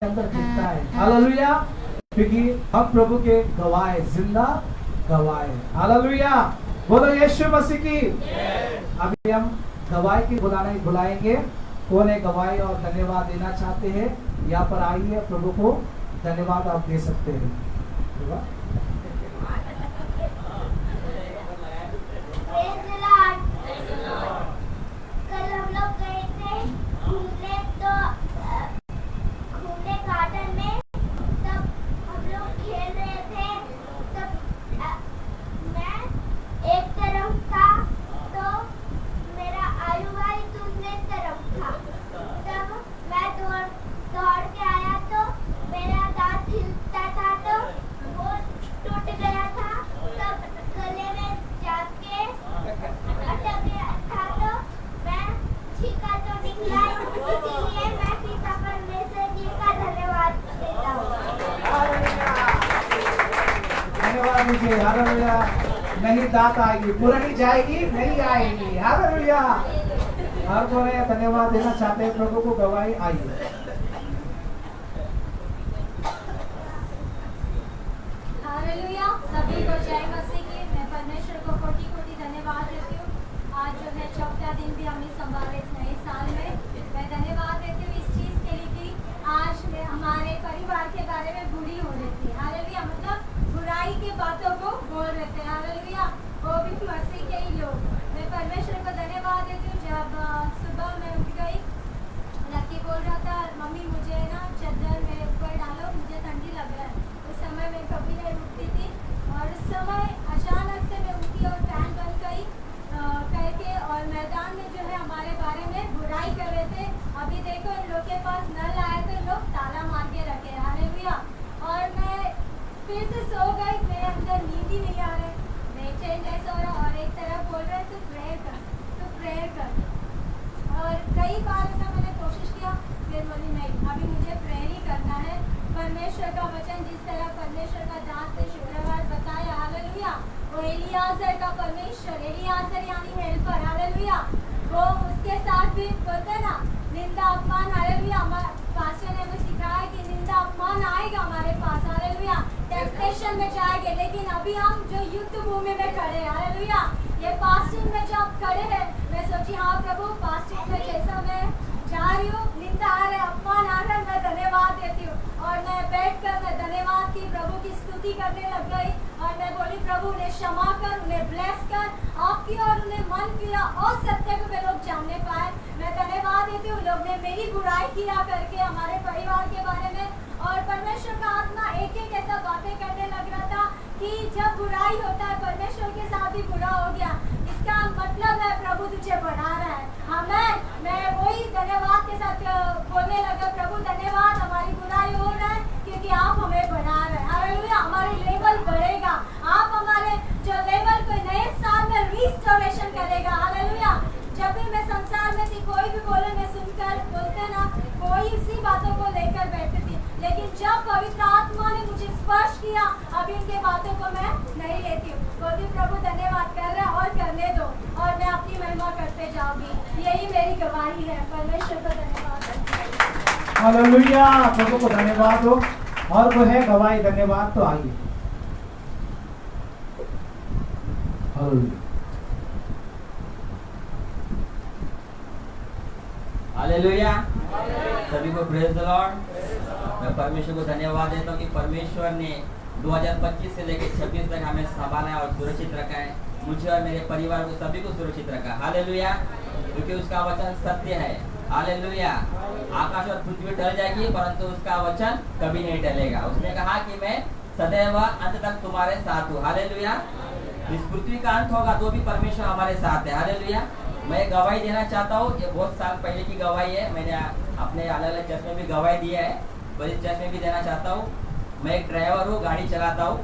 अंदर दिखता है। हालेलुया, क्योंकि हम प्रभु के गवाह हैं, जिंदा गवाह हैं। हालेलुया, बोलो यीशु मसीह की। अभी हम गवाह की बुलाएंगे। कौन है गवाह और धन्यवाद देना चाहते हैं? यहाँ पर आइए, प्रभु को धन्यवाद आप दे सकते हैं। कल हम लोग गए थे घूमने, तो घूमने गार्डन में, तब हम लोग खेल रहे थे। तब मैं एक तरफ था, तो मेरा आयु भाई दूसरे तरफ था। तब मैं दौड़ के आया, तो मेरा दांत हिलता था, तो वो टूट गया था। तब गले में जाके अटक गया था, तो मैं छींका तो निकला। इसीलिए मैं पिता परमेश्वर जी का धन्यवाद देता हूँ। धन्यवाद दीजिए। हालेलुया, नहीं दांत आएगी, पुरानी जाएगी, नहीं आएगी। हालेलुया, हर कौन है धन्यवाद देना चाहते हैं प्रभु को? गवाही आइए। हालेलुया, सभी को जय मसीह की। मैं परमेश्वर को कोटि कोटि धन्यवाद देती हूँ। आज जो है चौथा दिन भी हमें संभाले इस नए साल में। मैं धन्यवाद देती हूँ इस चीज़ के लिए कि आज मैं हमारे परिवार के बारे में बुरी हो रही थी। हालेलुया, मतलब बुराई की बातों को बोल रहे थे। हालेलुया, वो भी मसीह के ही लोग। मैं परमेश्वर को धन्यवाद देती हूँ। जब सुबह मैं उठ गई, लकी बोल रहा था, मम्मी मुझे ना चादर मेरे ऊपर डालो, मुझे ठंडी लग रहा है। उस समय मैं कभी नहीं उठती थी, और उस समय अचानक से मैं उठी और फैन बंद गई करके, और मैदान में जो है हमारे बारे में बुराई कर रहे थे। अभी देखो, इन लोग के पास नल आए तो इन लोग ताला मार के रखे। हालेलुया, और मैं फिर से सो गई। मेरे अंदर नींद ही नहीं आ रही, मैं चैन नहीं सो रहा, और एक तरफ बोल रहे तू प्रेयर कर, तू प्रेयर कर। और कई बार ऐसा मैंने कोशिश किया, फिर बोली नहीं, अभी मुझे प्रेयर ही करना है। परमेश्वर का वचन जिस तरह परमेश्वर का दास ने शुक्रवार बताया, हालेलुया, वो एलियाजर का परमेश्वर, एलियाजर यानी हेल्पर, हालेलुया, वो उसके साथ भी बोलते ना निंदा अपमान। हालेलुया, पास्टर ने वो सिखाया कि निंदा अपमान आएगा हमारे पास। हालेलुया, टेम्पटेशन में जाएंगे, लेकिन अभी हम जो युद्ध भूमि में खड़े हैं, हालेलुया, ये फास्टिंग में जब खड़े हैं, मैं सोची हाँ प्रभु, फास्टिंग में जैसा मैं जा रही हूँ, निंदा आ रहा है, अपमान आ रहा है, मैं धन्यवाद देती हूँ। और मैं बैठकर मैं धन्यवाद की प्रभु की स्तुति करने लग गई, और मैं बोली प्रभु उन्हें क्षमा कर, उन्हें ब्लेस कर, आपकी और उन्हें मन किया और सत्य को वे लोग जानने पाए। मैं धन्यवाद देती हूँ, लोग ने मेरी बुराई किया करके हमारे परिवार के बारे में, और परमेश्वर का आत्मा एक एक ऐसा बातें करने लग रहा था कि जब बुराई होता है, परमेश्वर के साथ ही बुरा हो गया, इसका मतलब है प्रभु तुझे बढ़ा रहा है। हमें, मैं वही धन्यवाद के साथ बोलने लगा, प्रभु धन्यवाद, हमारी बुराई हो रहा है क्योंकि आप हमें बढ़ा रहे हैं। हालेलुया, हमारी लेवल बढ़ेगा, आप हमारे जो लेवल को नए साल में रिस्टोरेशन करेगा। हालेलुया, जब भी मैं संसार में थी, कोई भी बोले मैं सुनकर बोलते ना, कोई इसी बातों को लेकर बैठती थी, लेकिन जब पवित्र आत्मा ने मुझे स्पर्श किया, अब इनके बातों को मैं नहीं लेती हूँ। बोलती प्रभु धन्यवाद कर रहे और करने दो, और मैं अपनी महिमा करते जाऊंगी। यही मेरी गवाही है। परमेश्वर को धन्यवाद। हालेलुया, प्रभु को धन्यवाद हो। और वो है गवाही, धन्यवाद तो आइए। हालेलुया, हालेलुया, सभी को प्रेज द लॉर्ड। मैं परमेश्वर को धन्यवाद देता हूँ कि परमेश्वर ने 2025 से लेकर 26 तक हमें संभाला और सुरक्षित रखा है, मुझे और मेरे परिवार को सभी को सुरक्षित रखा। हालेलुया, क्योंकि उसका वचन सत्य है। हालेलुया, आकाश और पृथ्वी टल जाएगी परंतु उसका वचन कभी नहीं टलेगा। उसने कहा कि मैं सदैव अंत तक तुम्हारे साथ हूँ। हालेलुया, इस पृथ्वी का अंत होगा तो भी परमेश्वर हमारे साथ है। हालेलुया, मैं गवाही देना चाहता हूँ, ये बहुत साल पहले की गवाही है, मैंने अपने अलग अलग चर्च में भी गवाही दिया है, पर इस चर्च में भी देना चाहता हूँ। मैं एक ड्राइवर हूँ, गाड़ी चलाता हूँ।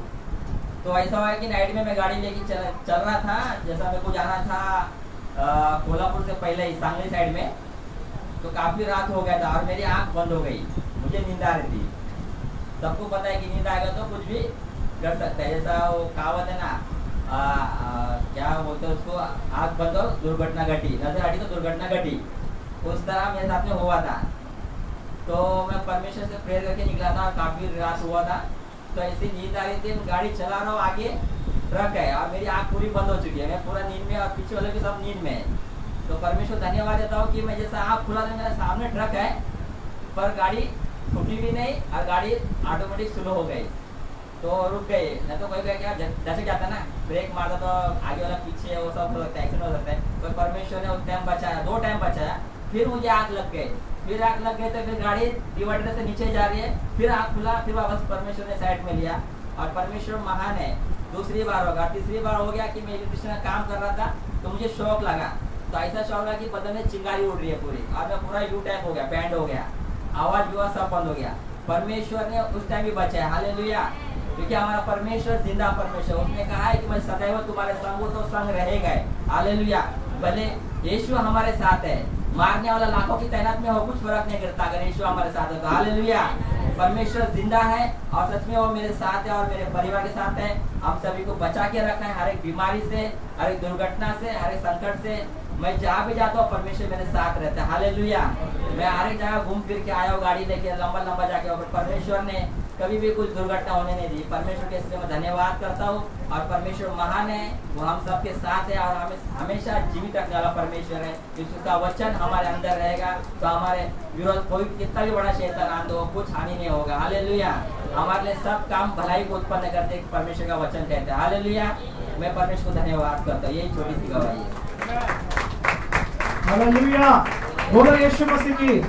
तो ऐसा हुआ कि नाइट में मैं गाड़ी लेके चल रहा था, जैसा मेरे को जाना था कोल्हापुर से पहले ही सांगली साइड में, तो काफ़ी रात हो गया था और मेरी आँख बंद हो गई, मुझे नींद आ रही थी। सबको पता है कि नींद आएगा तो कुछ भी कर सकता है, जैसा वो कहावत है ना, क्या बोलते हैं उसको, आँख बंद हो दुर्घटना घटी, नजर हटी तो दुर्घटना घटी, उस तरह मेरे साथ में हुआ था। तो मैं परमेश्वर से प्रेयर करके निकला था, काफी रात हुआ था, तो ऐसी नींद आ रही थी, गाड़ी चला रहा हूँ, आगे ट्रक है और मेरी आँख पूरी बंद हो चुकी है, मैं पूरा नींद में और पीछे वाले भी सब नींद में है। तो परमेश्वर धन्यवाद देता हूँ कि मैं जैसा आँख खुला था मेरे सामने ट्रक है, पर गाड़ी छुट्टी भी नहीं और गाड़ी ऑटोमेटिक स्लो हो गई, तो रुक गई। नहीं तो कोई क्या जैसे जाता है ना, ब्रेक मारता तो आगे वाला पीछे वो सब हो सकता है, एक्सीडेंट हो सकता है। तो परमेश्वर ने उस टाइम बचाया, 2 टाइम बचाया, फिर मुझे आग लग गई, तो फिर गाड़ी डिवाइडर से नीचे जा रही है, फिर आग खुला, फिर वापस परमेश्वर ने साइड में लिया। और परमेश्वर महान है। दूसरी बार होगा, तीसरी बार हो गया कि मैं इलेक्ट्रिशियन का काम कर रहा था, तो मुझे शौक लगा, तो ऐसा शौक लगा कि बदन में चिंगारी उड़ रही है पूरी, और मैं पूरा यू टाइप हो गया, बैंड हो गया, आवाज भी सब बंद हो गया। परमेश्वर ने उस टाइम भी बचाया, हालेलुया। क्योंकि हमारा परमेश्वर जिंदा परमेश्वर, उसने कहा है कि मैं सदैव तुम्हारे संग हूं, तो संग रहेगा, हालेलुया। भले यीशु हमारे साथ है, मारने वाला लाखों की तैनात में हो, कुछ फर्क नहीं करता अगर यीशु हमारे साथ है तो, हालेलुया। परमेश्वर जिंदा है और सच में वो मेरे साथ है और मेरे परिवार के साथ है। हम सभी को बचा के रखना है, हर एक बीमारी से, हर एक दुर्घटना से, हर एक संकट से। मैं जहाँ भी जाता हूँ परमेश्वर मेरे साथ रहता है, हालेलुया। मैं हर एक जगह घूम फिर के आया हूँ गाड़ी लेके, लंबा जाके, और परमेश्वर ने कभी भी कुछ दुर्घटना होने नहीं दी। परमेश्वर के इसलिए मैं धन्यवाद करता हूँ। और परमेश्वर महान है, वो हम सबके साथ है और हमें हमेशा जीवित रखने वाला परमेश्वर है। उसका वचन हमारे अंदर रहेगा तो हमारे विरोध कोई कितना भी बड़ा शैतान आंदो हो, कुछ हानि नहीं होगा, हालेलुया। हमारे लिए सब काम भलाई को उत्पन्न करते परमेश्वर का वचन कहते हैं, हालेलुया। मैं परमेश्वर को धन्यवाद करता हूँ, यही छोटी सी गवाही है, हालेलुया। बोलो यीशु मसीह की।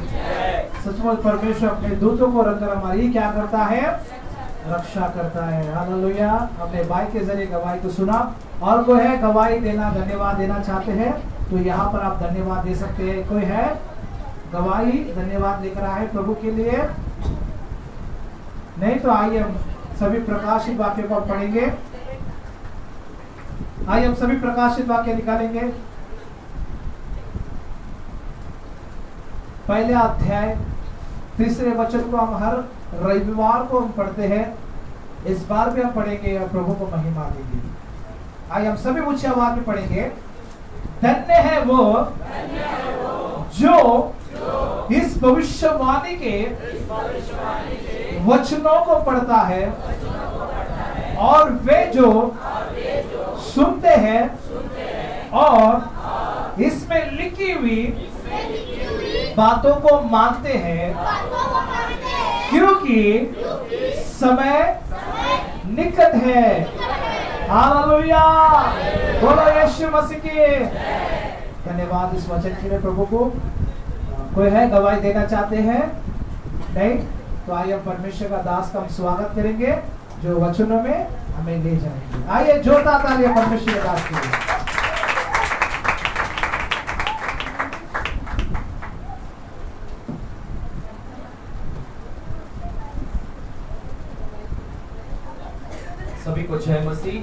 सचमुच परमेश्वर अपने दूतों को रखकर हमारी क्या करता है, रक्षा करता है, हालेलुया। अपने भाई के जरिए गवाही को सुना, और कोई है गवाही देना, धन्यवाद देना चाहते हैं तो यहाँ पर आप धन्यवाद दे सकते हैं। कोई है गवाही धन्यवाद लेकर आए प्रभु के लिए? नहीं तो आइए हम सभी प्रकाशित वाक्य को पढ़ेंगे। आइए हम सभी प्रकाशित वाक्य निकालेंगे। पहले अध्याय 3 वचन को हम हर रविवार को हम पढ़ते हैं, इस बार भी हम पढ़ेंगे और प्रभु को महिमा देंगे। आइए हम सभी ऊंची आवाज में पढ़ेंगे। धन्य है वो जो इस भविष्यवाणी के वचनों को पढ़ता है और वे जो सुनते हैं और इसमें लिखी हुई बातों को मानते हैं, क्योंकि समय निकट है, हालेलुया। बोलो यीशु मसीह की। धन्यवाद इस वचन के लिए प्रभु को। कोई है गवाही देना चाहते हैं? नहीं तो आइए हम परमेश्वर का दास का हम स्वागत करेंगे जो वचनों में हमें ले जाएंगे। आइए जोरदार तालियां परमेश्वर के दास के लिए। सभी को जय मसीह,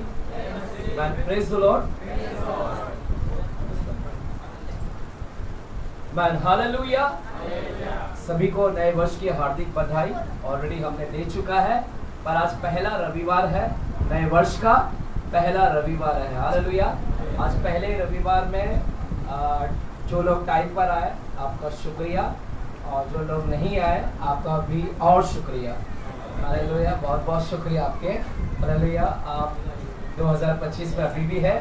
praise the lord, man, hallelujah. सभी को नए वर्ष की हार्दिक बधाई। ऑलरेडी हमने दे चुका है, पर आज पहला रविवार है, नए वर्ष का पहला रविवार है, हालेलुया। आज पहले रविवार में जो लोग टाइम पर आए आपका शुक्रिया, और जो लोग नहीं आए आपका भी और शुक्रिया, हालेलुया। बहुत बहुत शुक्रिया आपके, हालेलुया। आप 2025 में अभी भी है,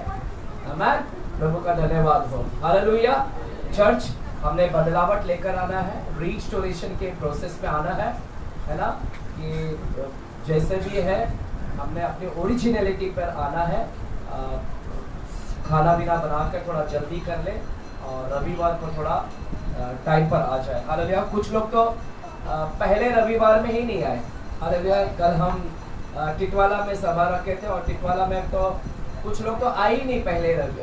आमीन। प्रभु का धन्यवाद हो, हालेलुया। चर्च हमने बदलावट लेकर आना है, रिस्टोरेशन के प्रोसेस में आना है ना, कि जैसे भी है हमने अपनी ओरिजिनलिटी पर आना है। खाना पीना बनाकर थोड़ा जल्दी कर ले और रविवार को थोड़ा टाइम पर आ जाए, हालेलुया। कुछ लोग तो पहले रविवार में ही नहीं आए, हालेलुया। कल हम टिटवाला में सभा रखे थे और टिटवाला में तो कुछ लोग तो आए ही नहीं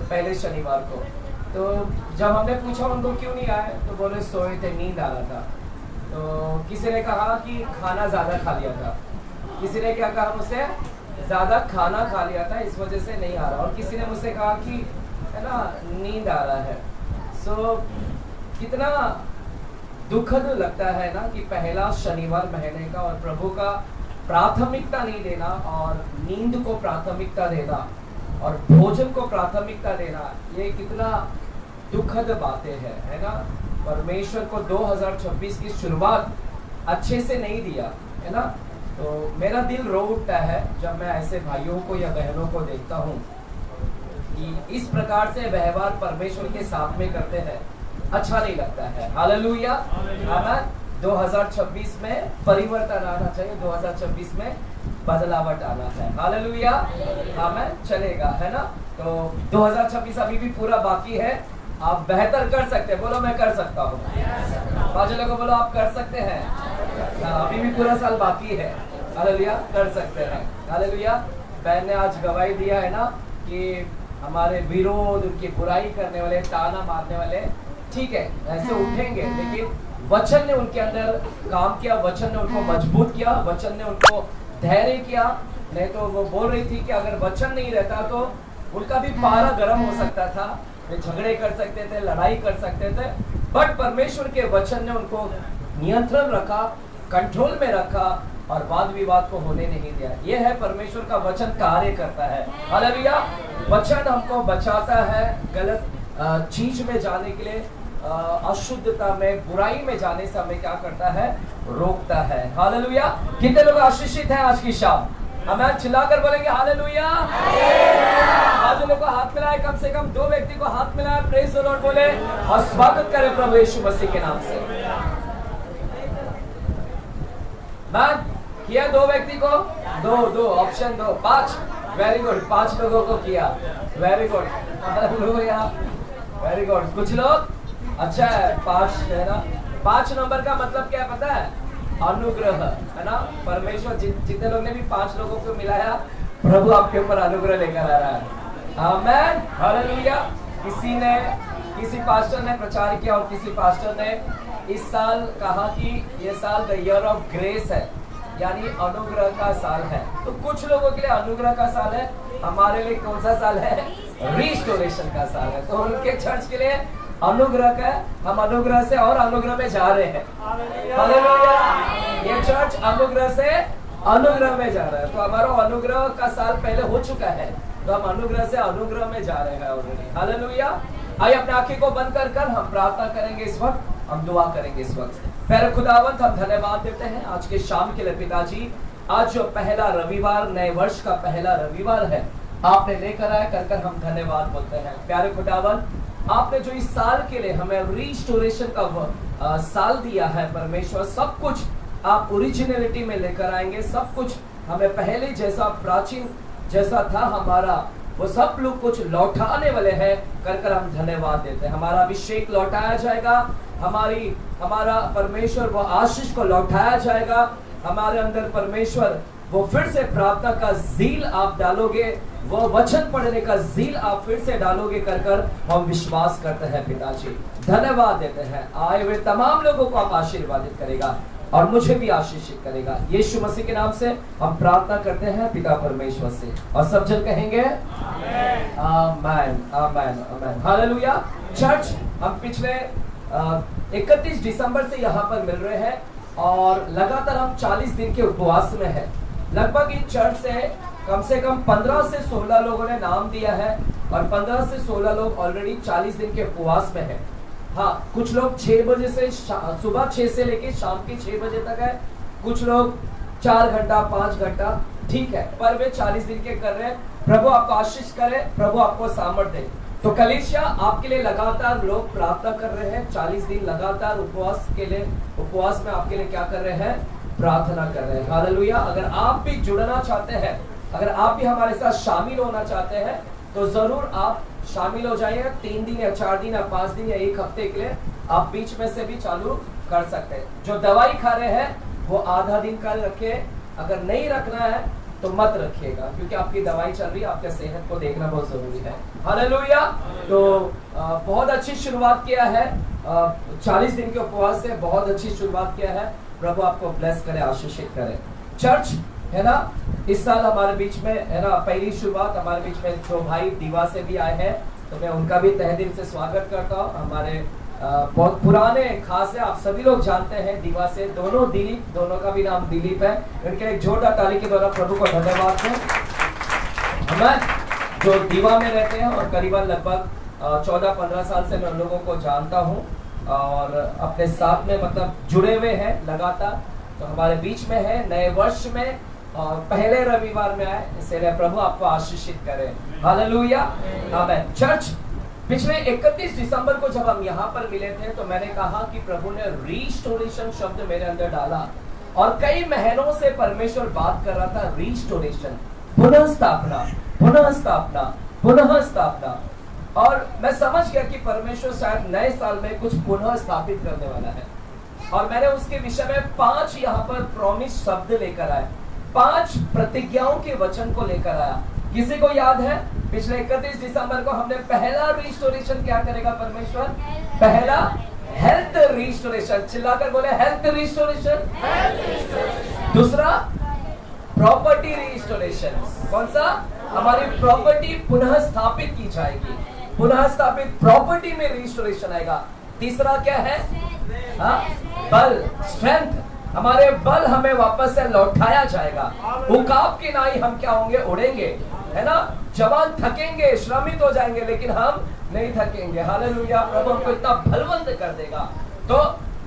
पहले शनिवार को। तो जब हमने पूछा उनको क्यों नहीं आए तो बोले सोए थे, नींद आ रहा था। तो किसी ने कहा कि खाना ज़्यादा खा लिया था, किसी ने क्या कहा मुझसे, ज़्यादा खाना खा लिया था इस वजह से नहीं आ रहा, और किसी ने मुझसे कहा कि है ना नींद आ रहा है। सो कितना दुखद लगता है ना कि पहला शनिवार महीने का और प्रभु का प्राथमिकता नहीं देना और नींद को प्राथमिकता देना और भोजन को प्राथमिकता देना, ये कितना दुखद बातें है ना। परमेश्वर को 2026 की शुरुआत अच्छे से नहीं दिया, है ना। तो मेरा दिल रो उठता है जब मैं ऐसे भाइयों को या बहनों को देखता हूँ कि इस प्रकार से व्यवहार परमेश्वर के साथ में करते हैं, अच्छा नहीं लगता है। हालेलुया, आमीन। 2026 में परिवर्तन आना चाहिए, 2026 में बदलावट आना है। हालेलुया, आमीन। चलेगा, है ना। तो 2026 अभी भी पूरा बाकी है, आप बेहतर कर सकते हैं। बोलो मैं कर सकता हूँ। बाजू को बोलो आप कर सकते हैं। अभी भी पूरा साल बाकी है। हालेलुया, कर सकते हैं। हालेलुया। बहन ने आज गवाही दिया है ना कि हमारे विरोध, उनकी बुराई करने वाले, ताना मारने वाले, ठीक है, ऐसे उठेंगे, लेकिन वचन ने उनके अंदर काम किया, वचन ने उनको मजबूत किया, वचन ने उनको धैर्य किया। नहीं तो वो बोल रही थी कि अगर वचन नहीं रहता तो उनका भी पारा गर्म हो सकता था, वे झगड़े कर सकते थे, लड़ाई कर सकते थे, बट परमेश्वर के वचन ने उनको नियंत्रण रखा, कंट्रोल में रखा और वाद विवाद को होने नहीं दिया। यह है परमेश्वर का वचन कार्य करता है। हालेलुया। वचन हमको बचाता है गलत चीज में जाने के लिए, अशुद्धता में, बुराई में जाने से हमें क्या करता है, रोकता है। हालेलुया। कितने लोग आशीषित हैं आज की शाम? हमें चिल्लाकर बोलेंगे हालेलुया। आज लोगों को हाथ मिलाए, कम से कम 2 व्यक्ति को हाथ मिलाए, प्रेज द लॉर्ड बोले और स्वागत करें प्रभु यीशु मसीह के नाम से। मैन किया 2 व्यक्ति को, 2 ऑप्शन 2, 5, वेरी गुड, 5 लोगों को किया, very good, hallelujah, very good. कुछ लोग, अच्छा है, 5 है ना। 5 नंबर का मतलब क्या पता है? अनुग्रह, है ना। परमेश्वर जितने लोग ने भी 5 लोगों को मिलाया, प्रभु आपके ऊपर अनुग्रह लेकर आ रहा है। आमेन, हालेलुया। किसी पास्टर ने प्रचार किया और किसी पास्टर ने इस साल कहा कि ये साल द ईयर ऑफ ग्रेस है, यानी अनुग्रह का साल है। तो कुछ लोगों के लिए अनुग्रह का साल है, हमारे लिए कौन सा साल है? रिस्टोरेशन का साल है। तो उनके चर्च के लिए अनुग्रह का, हम अनुग्रह से और अनुग्रह में जा रहे हैं। हालेलुया। ये चर्च अनुग्रह से अनुग्रह में जा रहा है। तो हमारा अनुग्रह का साल पहले हो चुका है, तो हम अनुग्रह से अनुग्रह में जा रहे हैं ऑलरेडी। हालेलुया। आइए अपने आंखें को बंद कर हम प्रार्थना करेंगे इस वक्त, हम दुआ करेंगे इस वक्त। प्यारे खुदावंत, हम धन्यवाद देते हैं आज के शाम के लिए पिताजी। आज जो पहला रविवार, नए वर्ष का पहला रविवार है, आपने लेकर आया, कर हम धन्यवाद बोलते हैं। प्यारे खुदावंत, आपने जो इस साल के लिए हमें रिस्टोरेशन का साल दिया है परमेश्वर, सब कुछ आप ओरिजिनलिटी में लेकर आएंगे। सब कुछ हमें पहले जैसा, प्राचीन जैसा था हमारा, वो सब लोग कुछ लौटाने वाले हैं। कर हम धन्यवाद देते हैं। हमारा अभिषेक लौटाया जाएगा, हमारा परमेश्वर वो आशीष को लौटाया जाएगा। हमारे अंदर परमेश्वर वो फिर से प्रार्थना का ज़ील आप डालोगे, वो वचन पढ़ने का ज़ील आप फिर से डालोगे। कर हम विश्वास करते हैं पिताजी, धन्यवाद देते हैं। आए हुए तमाम लोगों को आप आशीर्वादित करेगा और मुझे भी आशीषित करेगा। यीशु मसीह के नाम से हम प्रार्थना करते हैं पिता परमेश्वर से, और सब जन कहेंगे आमेन, आमेन, आमेन। हालेलुया। चर्च, हम पिछले 31 दिसंबर से यहाँ पर मिल रहे हैं और लगातार हम 40 दिन के उपवास में हैं। लगभग इस चर्च से कम 15 से 16 लोगों ने नाम दिया है और 15 से 16 लोग ऑलरेडी 40 दिन के उपवास में हैं। हाँ, कुछ लोग 6 बजे से सुबह 6 से लेके शाम के 6 बजे तक है, कुछ लोग 4 घंटा 5 घंटा, ठीक है, पर वे 40 दिन के कर रहे हैं। प्रभु आपको आशीष करे, प्रभु आपको सामर्थ दे। तो कलीसिया, आपके लिए लगातार लोग प्रार्थना कर रहे हैं। 40 दिन लगातार उपवास में आपके लिए क्या कर रहे हैं? प्रार्थना कर रहे हैं। हालेलुया। अगर आप भी जुड़ना चाहते हैं, अगर आप भी हमारे साथ शामिल होना चाहते हैं, तो जरूर आप शामिल हो जाइए। 3 दिन या 4 दिन या 5 दिन या 1 हफ्ते के लिए आप बीच में से भी चालू कर सकते हैं। जो दवाई खा रहे हैं वो आधा दिन का रखे, अगर नहीं रखना है तो मत रखिएगा, क्योंकि आपकी दवाई चल रही है, आपके सेहत को देखना बहुत जरूरी है। हालेलुया। तो बहुत अच्छी शुरुआत किया है, 40 दिन के उपवास से बहुत अच्छी शुरुआत किया है। प्रभु आपको ब्लेस करे, आशीषित करे। चर्च, है ना, इस साल हमारे बीच में, है ना, पहली शुरुआत हमारे बीच में 2 भाई दीवा से भी आए हैं, तो मैं उनका भी तहे दिल से स्वागत करता हूँ। हमारे बहुत पुराने खास है, आप सभी लोग जानते हैं दीवा से, दोनों दिलीप, दोनों का भी नाम दिलीप है। उनके एक जोरदार ताली के द्वारा प्रभु को धन्यवाद दें। हमें जो दीवा में रहते हैं और करीबन लगभग 14-15 साल से मैं उन लोगों को जानता हूँ और अपने साथ में मतलब जुड़े हुए हैं लगातार। तो हमारे बीच में है नए वर्ष में और पहले रविवार में आए, इसलिए प्रभु आपको आशीषित करे। हालेलुया, आमीन। चर्च, पिछले 31 दिसंबर को जब हम यहाँ पर मिले थे तो मैंने कहा कि प्रभु ने रिस्टोरेशन शब्द मेरे अंदर डाला और कई महीनों से परमेश्वर बात कर रहा था रिस्टोरेशन, पुनः स्थापना, पुनः स्थापना, पुनः स्थापना। और मैं समझ गया कि परमेश्वर शायद नए साल में कुछ पुनः स्थापित करने वाला है और मैंने उसके विषय में 5 यहाँ पर प्रॉमिस शब्द लेकर आए, 5 प्रतिज्ञाओं के वचन को लेकर आया। किसी को याद है पिछले 31 दिसंबर को हमने पहला रिस्टोरेशन क्या करेगा परमेश्वर? पहला हेल्थ रिस्टोरेशन, चिल्लाकर बोले हेल्थ रिस्टोरेशन। दूसरा प्रॉपर्टी रिस्टोरेशन, कौन सा? हमारी प्रॉपर्टी पुनः स्थापित की जाएगी, पुनः स्थापित प्रॉपर्टी में रिस्टोरेशन आएगा। तीसरा क्या है? बल, स्ट्रेंथ, हमारे बल हमें वापस से लौटाया जाएगा। उकाब के नाई हम क्या होंगे? उड़ेंगे, है ना। जवान थकेंगे, श्रमित हो जाएंगे, लेकिन हम नहीं थकेंगे। हालेलुया, प्रभु हमको इतना बलवंत कर देगा। तो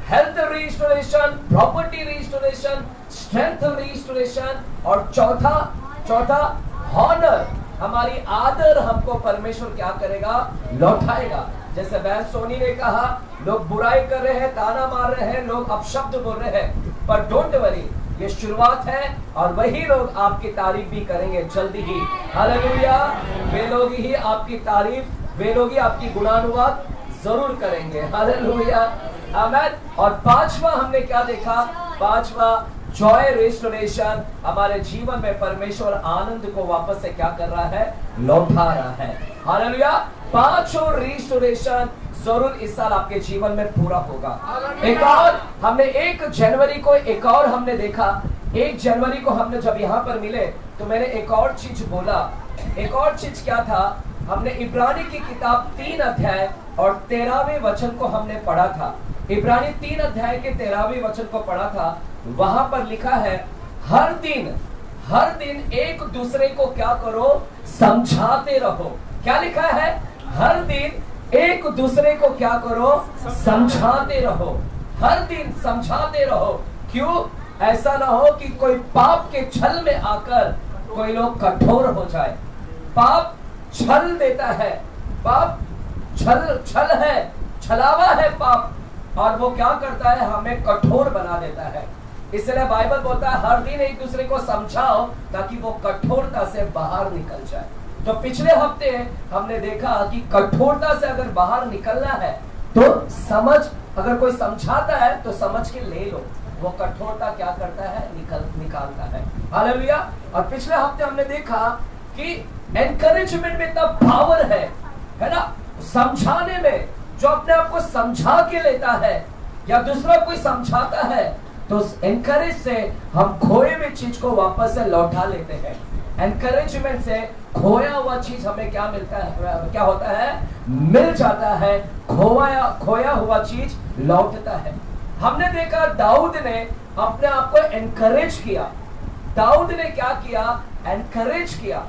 health restoration, property restoration, strength restoration और चौथा हॉनर, हमारी आदर हमको परमेश्वर क्या करेगा? लौटाएगा। जैसे बहन सोनी ने कहा, लोग बुराई कर रहे हैं, ताना मार रहे हैं, लोग अपशब्द बोल रहे हैं, पर डोंट वरी, ये शुरुआत है और वही लोग आपकी तारीफ भी करेंगे जल्दी ही। हालेलुया, वे लोग ही आपकी तारीफ, वे लोग ही आपकी गुणानुवाद जरूर करेंगे। हालेलुया, आमीन। और 5वां हमने क्या देखा? 5वां जॉय रिस्टोरेशन, हमारे जीवन में परमेश्वर आनंद को वापस से क्या कर रहा है? लौटा रहा है। हालेलुया, 5 रिस्टोरेशन जरूर इस साल आपके जीवन में पूरा होगा। एक और हमने 1 जनवरी को एक और हमने देखा, 1 जनवरी को हमने जब यहाँ पर मिले तो मैंने एक और चीज बोला। एक और चीज क्या था? हमने इब्रानी की किताब 3 अध्याय और 13वें वचन को हमने पढ़ा था। इब्रानी 3 अध्याय के 13वें वचन को पढ़ा था। वहां पर लिखा है, हर दिन एक दूसरे को क्या करो? समझाते रहो। क्या लिखा है? हर दिन एक दूसरे को क्या करो? समझाते रहो। हर दिन समझाते रहो। क्यों? ऐसा ना हो कि कोई पाप के छल में आकर कोई लोग कठोर हो जाए। पाप छल देता है, पाप छल है, छलावा है पाप, और वो क्या करता है? हमें कठोर बना देता है। इसलिए बाइबल बोलता है हर दिन एक दूसरे को समझाओ ताकि वो कठोरता से बाहर निकल जाए। तो पिछले हफ्ते हमने देखा कि कठोरता से अगर बाहर निकलना है तो समझ, अगर कोई समझाता है तो समझ के ले लो, वो कठोरता क्या करता है? निकालता है। हालेलुया। और पिछले हफ्ते हमने देखा कि एनकरेजमेंट में इतना पावर है ना, समझाने में। जो अपने आप को समझा के लेता है या दूसरा कोई समझाता है तो एनकरेज से हम खोए हुए चीज को वापस से लौटा लेते हैं। एनकरेजमेंट से खोया हुआ चीज हमें क्या मिलता है? क्या होता है? मिल जाता है। खोया हुआ चीज लौटता है। हमने देखा दाऊद ने अपने आप को एनकरेज किया। दाऊद ने क्या किया? एनकरेज किया।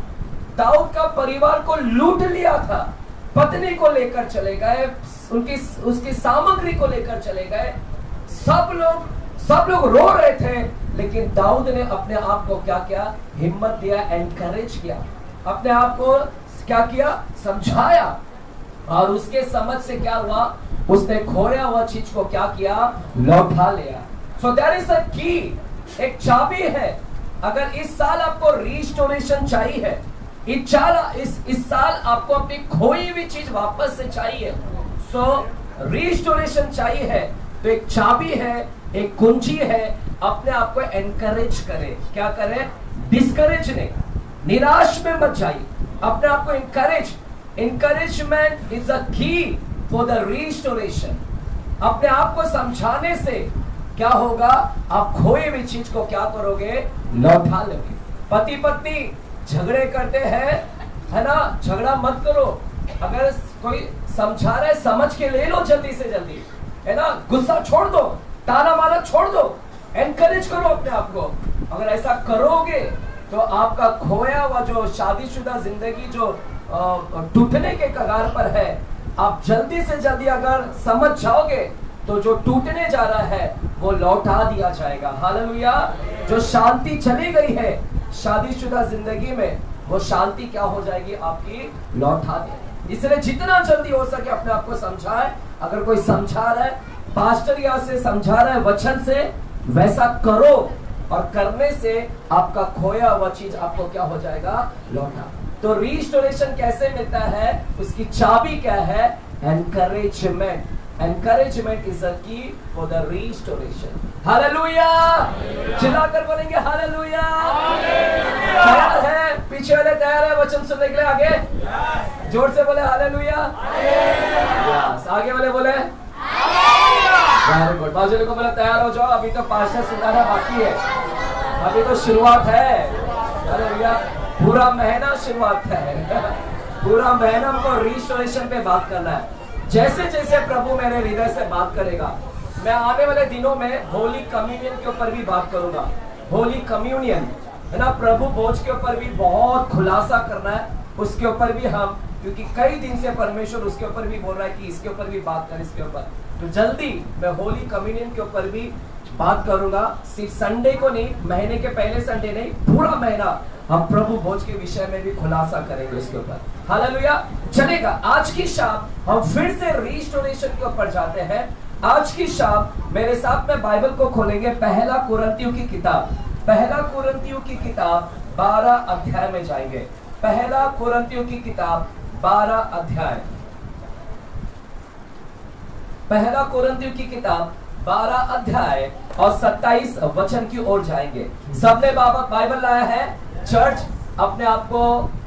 दाऊद का परिवार को लूट लिया था, पत्नी को लेकर चले गए, उसकी सामग्री को लेकर चले गए, सब लोग रो रहे थे, लेकिन दाऊद ने अपने आप को क्या किया? हिम्मत दिया, एनकरेज किया, अपने आप को क्या किया? समझाया, और उसके समझ से क्या हुआ? उसने खोया हुआ चीज को क्या किया? लौटा लिया। सो देयर इज अ की, एक चाबी है। अगर इस साल आपको रिस्टोरेशन चाहिए है, इस साल आपको अपनी खोई हुई चीज वापस से चाहिए, सो रिस्टोरेशन चाहिए है, तो एक चाबी है, एक कुंजी है। अपने आप को एनकरेज करें। क्या करें? डिस्करेज नहीं, निराश में मत जाइए, अपने आप को एनकरेजमेंट इज अ की फॉर द रिस्टोरेशन। अपने आप को समझाने से क्या होगा? आप खोए हुई चीज को क्या करोगे? लौटा लोगे। पति पत्नी झगड़े करते हैं, है ना, झगड़ा मत करो। अगर कोई समझा रहा है, समझ के ले लो जल्दी से जल्दी, है ना। गुस्सा छोड़ दो, ताना मारा छोड़ दो, एनकरेज करो अपने आप को। अगर ऐसा करोगे तो आपका खोया हुआ जो शादीशुदा जिंदगी जो टूटने के कगार पर है, आप जल्दी से जल्दी अगर समझ जाओगे तो जो टूटने जा रहा है वो लौटा दिया जाएगा। हालेलुया। जो शांति चली गई है शादीशुदा जिंदगी में, वो शांति क्या हो जाएगी आपकी, लौटा दे। इसलिए जितना जल्दी हो सके अपने आप को समझाए। अगर कोई समझा रहा है, पास्टर यहाँ से समझा रहा है वचन से, वैसा करो और करने से आपका खोया हुआ चीज आपको क्या हो जाएगा, लौटा। तो रिस्टोरेशन कैसे मिलता है, उसकी चाबी क्या है, encouragement. Encouragement is the key for the restoration. Hallelujah. चिल्लाकर बोलेंगे हालेलुया। तैयार है? पीछे वाले तैयार है वचन सुनने के लिए? आगे जोर से बोले हालेलुया। आगे वाले बोले वेरी गुड। बाजू को बोले तैयार हो जाओ, अभी तो पास्टर सुनाना बाकी है, अभी तो शुरुआत है। हालेलुया। पूरा महीना शुरुआत है। पूरा महीना हमको रिस्टोरेशन पे बात करना है। जैसे जैसे प्रभु मेरे हृदय से बात करेगा, मैं आने वाले दिनों में होली कम्युनियन के ऊपर भी बात करूंगा। होली कम्युनियन है ना, प्रभु भोज के ऊपर भी बहुत खुलासा करना है, उसके ऊपर भी हम, क्योंकि कई दिन से परमेश्वर उसके ऊपर भी बोल रहा है कि इसके ऊपर भी बात कर, इसके ऊपर। तो जल्दी मैं होली कम्युनियन के ऊपर भी बात करूंगा। सिर्फ संडे को नहीं, महीने के पहले संडे नहीं, पूरा महीना हम प्रभु भोज के विषय में भी खुलासा करेंगे उसके ऊपर। हालेलुया। चलेगा। आज की शाम हम फिर से रिस्टोरेशन के ऊपर जाते हैं। आज की शाम मेरे साथ में बाइबल को खोलेंगे, पहला कुरिन्थियों की किताब, पहला कुरिन्थियों की किताब 12 अध्याय में जाएंगे। पहला कुरिन्थियों की किताब 12 अध्याय, पहला कुरिन्थियों की किताब 12 अध्याय और 27 वचन की ओर जाएंगे। सबने बाइबल लाया है? चर्च अपने आप को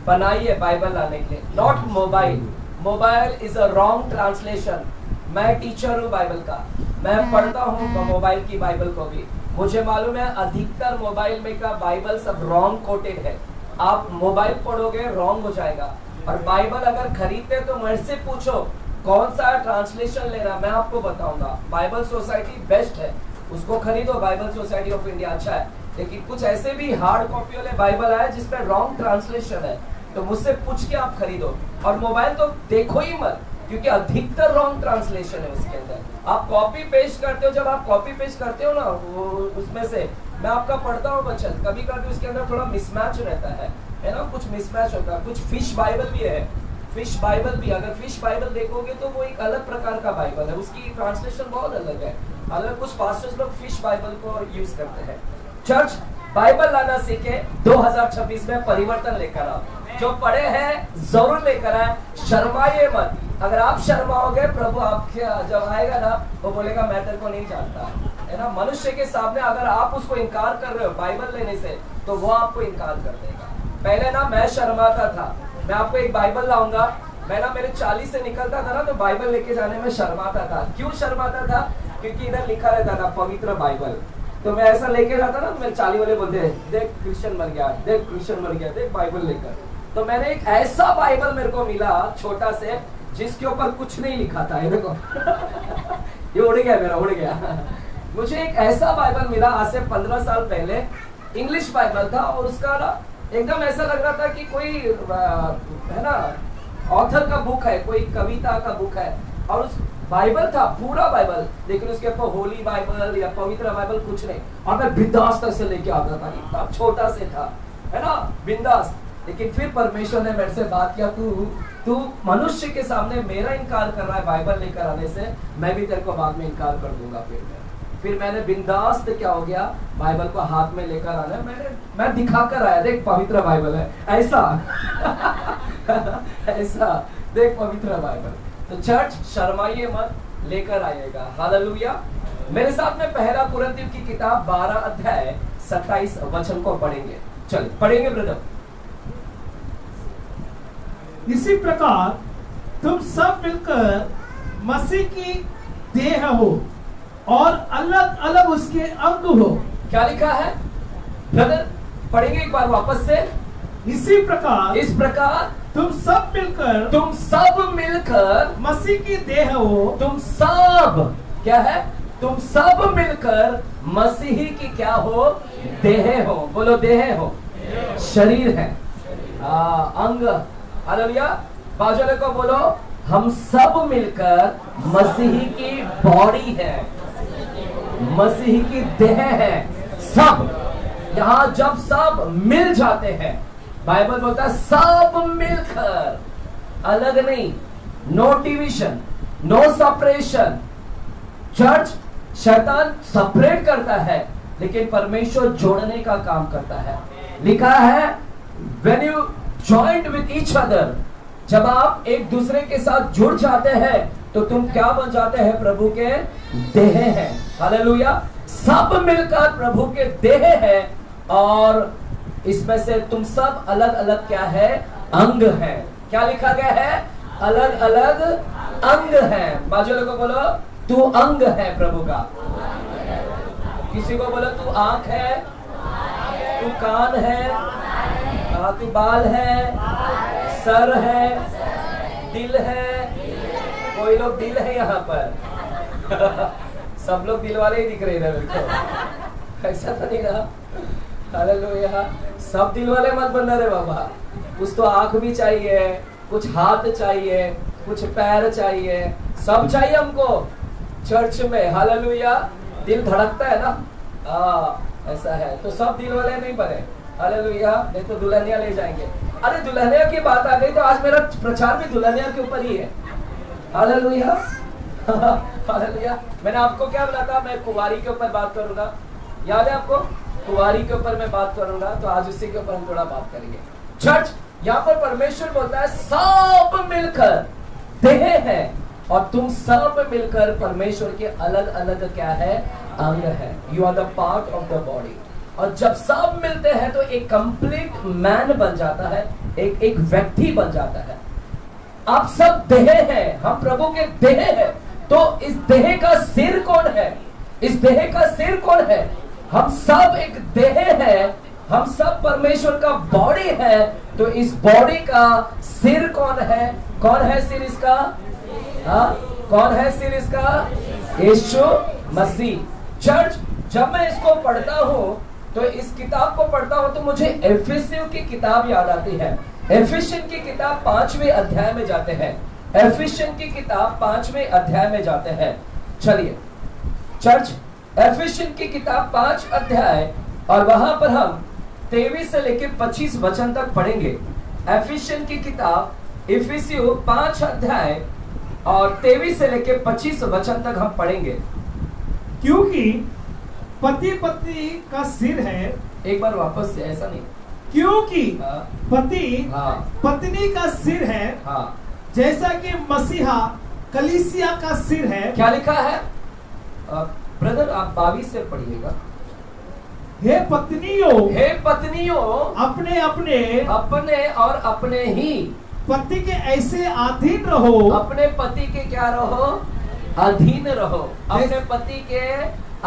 बनाइए बाइबल लाने के लिए, not mobile. Mobile is a wrong translation. मैं टीचर हूँ बाइबल का, मैं पढ़ता हूँ मोबाइल की बाइबल को भी। मुझे मालूम है अधिकतर मोबाइल में का बाइबल सब रॉन्ग कोटेड है। आप मोबाइल पढ़ोगे रॉन्ग हो जाएगा। और बाइबल अगर खरीदते तो मेरे से पूछो कौन सा ट्रांसलेशन लेना, मैं आपको बताऊंगा। बाइबल सोसाइटी बेस्ट है, उसको खरीदो। बाइबल सोसाइटी ऑफ इंडिया अच्छा है। लेकिन कुछ ऐसे भी हार्ड कॉपी वाले बाइबल आए जिसमें रॉन्ग ट्रांसलेशन है, तो मुझसे पूछ के आप खरीदो। और मोबाइल तो देखो ही मत, क्योंकि अधिकतर रॉन्ग ट्रांसलेशन है उसके अंदर। आप कॉपी पेस्ट करते हो, जब आप कॉपी पेस्ट करते हो ना, वो उसमें से मैं आपका पढ़ता हूँ वचन, कभी कभी उसके अंदर थोड़ा मिसमैच रहता है ना, कुछ मिसमैच होता है। कुछ फिश बाइबल भी है, फिश बाइबल भी, अगर फिश बाइबल देखोगे तो वो एक अलग प्रकार का बाइबल है, उसकी ट्रांसलेशन बहुत अलग है। अगर कुछ पास्टर्स लोग फिश बाइबल को यूज करते हैं। चर्च बाइबल लाना सीखे, 2026 में परिवर्तन लेकर आओ। जो पढ़े हैं जरूर लेकर आए, शर्माइए मत। अगर आप शर्माओगे, प्रभु आपके जब आएगा ना, वो बोलेगा मैं तेरे को नहीं जानता, है ना। मनुष्य के सामने अगर आप उसको इनकार कर रहे हो बाइबल लेने से, तो वो आपको इनकार कर देगा। पहले ना मैं शर्माता था, मैं आपको एक बाइबल लाऊंगा। मैं ना मेरे 40 से निकलता था ना, तो बाइबल लेके जाने में शर्माता था। क्यों शर्माता था? क्योंकि इधर लिखा रहता था पवित्र बाइबल। तो मैं ऐसा लेके जाता ना, मेरे 40 वाले बोलते हैं देख क्रिश्चियन बन गया, देख क्रिश्चियन बन गया, देख बाइबल लेकर। तो मैंने एक ऐसा बाइबल मेरे को मिला छोटा से, जिसके ऊपर कुछ नहीं लिखा था। ये देखो ये उड़ गया, मेरा उड़ गया। मुझे एक ऐसा बाइबल मिला आज से 15 साल पहले, इंग्लिश बाइबल था, और उसका ना एकदम ऐसा लग रहा था कि कोई है ना ऑथर का बुक है, कोई कविता का बुक है। और उस बाइबल था पूरा बाइबल, लेकिन उसके ऊपर होली बाइबल या पवित्र बाइबल कुछ नहीं। और मैं बिंदास से लेके आता था, इतना छोटा से था, है ना, बिंदास। लेकिन फिर परमेश्वर ने मेरे से बात किया, तू मनुष्य के सामने मेरा इनकार कर रहा है बाइबल लेकर आने से, मैं भी तेरे को बाद में इनकार कर दूंगा। फिर मैंने बिंदास क्या हो गया, बाइबल को हाथ में लेकर आना, मैं दिखा कर आया, देख पवित्र बाइबल है, ऐसा ऐसा देख पवित्र बाइबल। तो चर्च शर्माइए मत, लेकर आइएगा। हालेलुया। मेरे साथ में पहला कुरिन्थियों की किताब 12 अध्याय 27 वचन को पढ़ेंगे। चलिए पढ़ेंगे ब्रदर। इसी प्रकार तुम सब मिलकर मसीह की देह हो और अलग अलग उसके अंग हो। क्या लिखा है ब्रदर? पढ़ेंगे एक बार वापस से। इसी प्रकार, इस प्रकार तुम सब मिलकर मसीह की देह हो। तुम सब क्या है? तुम सब मिलकर मसीही की क्या हो? देह हो। बोलो देह हो, शरीर है, अंग। हालेलुया। बाजू वाले को बोलो हम सब मिलकर मसीही की बॉडी है, मसीही की देह है। सब यहां जब सब मिल जाते हैं, बाइबल बोलता है सब मिलकर, अलग नहीं, no division, no separation. Church शैतान सेपरेट करता है, लेकिन परमेश्वर जोड़ने का काम करता है। लिखा है when you joined with each other, जब आप एक दूसरे के साथ जुड़ जाते हैं तो तुम क्या बन जाते हैं? प्रभु के देह हैं। हालेलुया। सब मिलकर प्रभु के देह है, और इसमें से तुम सब अलग अलग क्या है? अंग है। क्या लिखा गया है? अलग अलग अंग है। बाजू लोगों को बोलो तू अंग है प्रभु का। किसी को बोलो तू आंख है, तू कान है, तू बाल है, सर है, दिल है। कोई लोग दिल है यहाँ पर सब लोग दिल वाले ही दिख रहे हैं मेरे को। ऐसा तो नहीं रहा। हालेलुया। सब दिल वाले मत बनना रे बाबा। कुछ तो आंख भी चाहिए, कुछ हाथ चाहिए, कुछ पैर चाहिए, सब चाहिए हमको चर्च में। हालेलुया। दिल धड़कता है ना, ऐसा है। तो सब दिल वाले नहीं बने। हालेलुया। नहीं तो दुल्हनिया ले जाएंगे। अरे दुल्हनिया की बात आ गई तो आज मेरा प्रचार भी दुल्हनिया के ऊपर ही है। हालेलुया। हालेलुया। मैंने आपको क्या बोला था? मैं कुंवारी के ऊपर बात करूंगा, याद है आपको? कुंवारी के ऊपर मैं बात करूंगा, तो आज उसी के ऊपर हम थोड़ा बात करेंगे। चर्च यहाँ पर परमेश्वर बोलता है सब मिलकर देह है, और तुम सब मिलकर परमेश्वर के अलग अलग क्या है? अंग है। You are the part of the body. और जब सब मिलते हैं तो एक कंप्लीट मैन बन जाता है, एक व्यक्ति बन जाता है। आप सब देह हैं, हम प्रभु के देह हैं। तो इस देह का सिर कौन है? इस देह का सिर कौन है? हम सब एक देह है, हम सब परमेश्वर का बॉडी है। तो इस बॉडी का सिर कौन है? कौन है सिर इसका? कौन है सिर इसका? यीशु मसीह। चर्च जब मैं इसको पढ़ता हूं, तो इस किताब को पढ़ता हूं तो मुझे एफिसियों की किताब याद आती है। एफिशियन की किताब 5वें अध्याय में जाते हैं। एफिशियन की किताब 5वें अध्याय में जाते हैं। चलिए चर्च, एफिशियन की किताब 5 अध्याय, और वहां पर हम 23 से लेकर 25 वचन तक पढ़ेंगे। एफिशियन की किताब इफिसियों 5 अध्याय और 23 से लेकर 25 वचन तक हम पढ़ेंगे। क्योंकि पति पत्नी का सिर है। एक बार वापस से, ऐसा नहीं। क्योंकि पति पत्नी का सिर है, जैसा कि मसीहा कलीसिया का सिर है। क्या लिखा है ब्रदर? आप 22 से पढ़िएगा। हे पत्नियों, हे पत्नियों, अपने अपने अपने और अपने ही पति के ऐसे अधीन रहो। अपने पति के क्या रहो? अधीन रहो। अपने पति के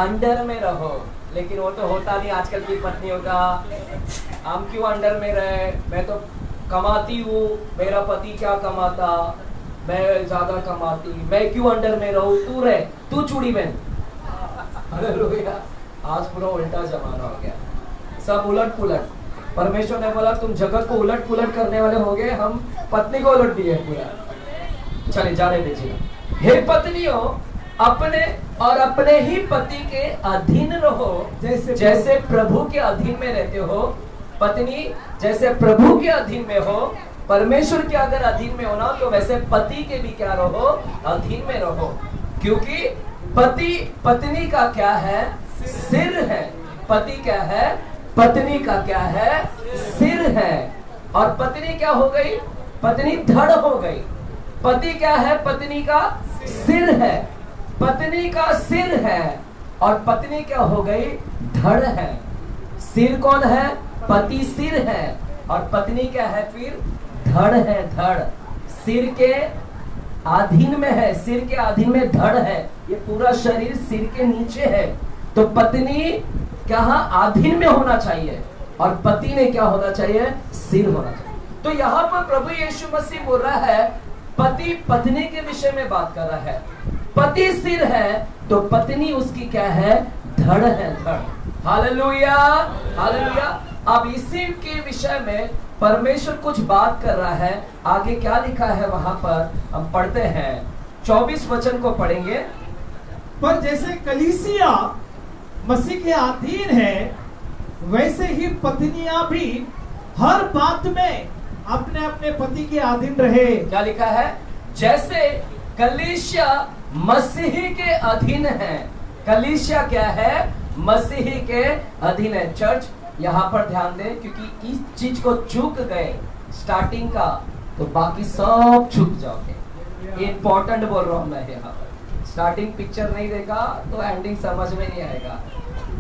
अंडर में रहो। लेकिन वो तो होता नहीं आजकल की पत्नियों का। हम क्यों अंडर में रहे? मैं तो कमाती हूँ, मेरा पति क्या कमाता, मैं ज्यादा कमाती, मैं क्यों अंडर में रहूं? तू रहे, तू चूड़ी बहन। हालेलुया। आज पूरा उल्टा जमाना हो गया, सब उलट पुलट। परमेश्वर ने बोला तुम जगत को उलट पुलट करने वाले हो गए, हम पत्नी को उलट दिए पूरा। चलिए जाने दीजिए। हे पत्नियों, अपने और अपने ही पति के अधीन रहो, जैसे प्रभु के अधीन में रहते हो। पत्नी जैसे प्रभु के अधीन में हो, परमेश्वर के अगर अधीन में होना, तो वैसे पति के भी क्या रहो? अधीन में रहो। क्योंकि पति पत्नी का क्या है? सिर है। पति क्या है? पत्नी का क्या है? सिर है। और पत्नी क्या हो गई? पत्नी धड़ हो गई। पति क्या है? पत्नी का सिर है। पत्नी का सिर है, और पत्नी क्या हो गई? धड़ है। सिर कौन है? पति सिर है, और पत्नी क्या है? फिर धड़ है। धड़ सिर के अधीन में है, सिर के अधीन में धड़ है। ये पूरा शरीर सिर के नीचे है। तो पत्नी क्या अधीन में होना चाहिए, और पति ने क्या होना चाहिए? सिर होना चाहिए। तो यहाँ पर प्रभु यीशु मसीह बोल रहा है, पति पत्नी के विषय में बात कर रहा है। पति सिर है तो पत्नी उसकी क्या है? धड़ है। धड़। Hallelujah, hallelujah. अब इसी के विषय में परमेश्वर कुछ बात कर रहा है। आगे क्या लिखा है वहां पर हम पढ़ते हैं, 24 वचन को पढ़ेंगे। पर जैसे कलीसिया मसीह के अधीन है, वैसे ही पत्नियां भी हर बात में अपने अपने पति के अधीन रहे। क्या लिखा है? जैसे कलीसिया मसीह के अधीन है। कलीसिया क्या है? मसीह के अधीन है। चर्च यहाँ पर ध्यान दें, क्योंकि इस चीज को चूक गए स्टार्टिंग का तो बाकी सब चूक जाओगे। इंपॉर्टेंट बोल रहा हूं मैं यहाँ पर। स्टार्टिंग पिक्चर नहीं देखा तो एंडिंग समझ में नहीं आएगा।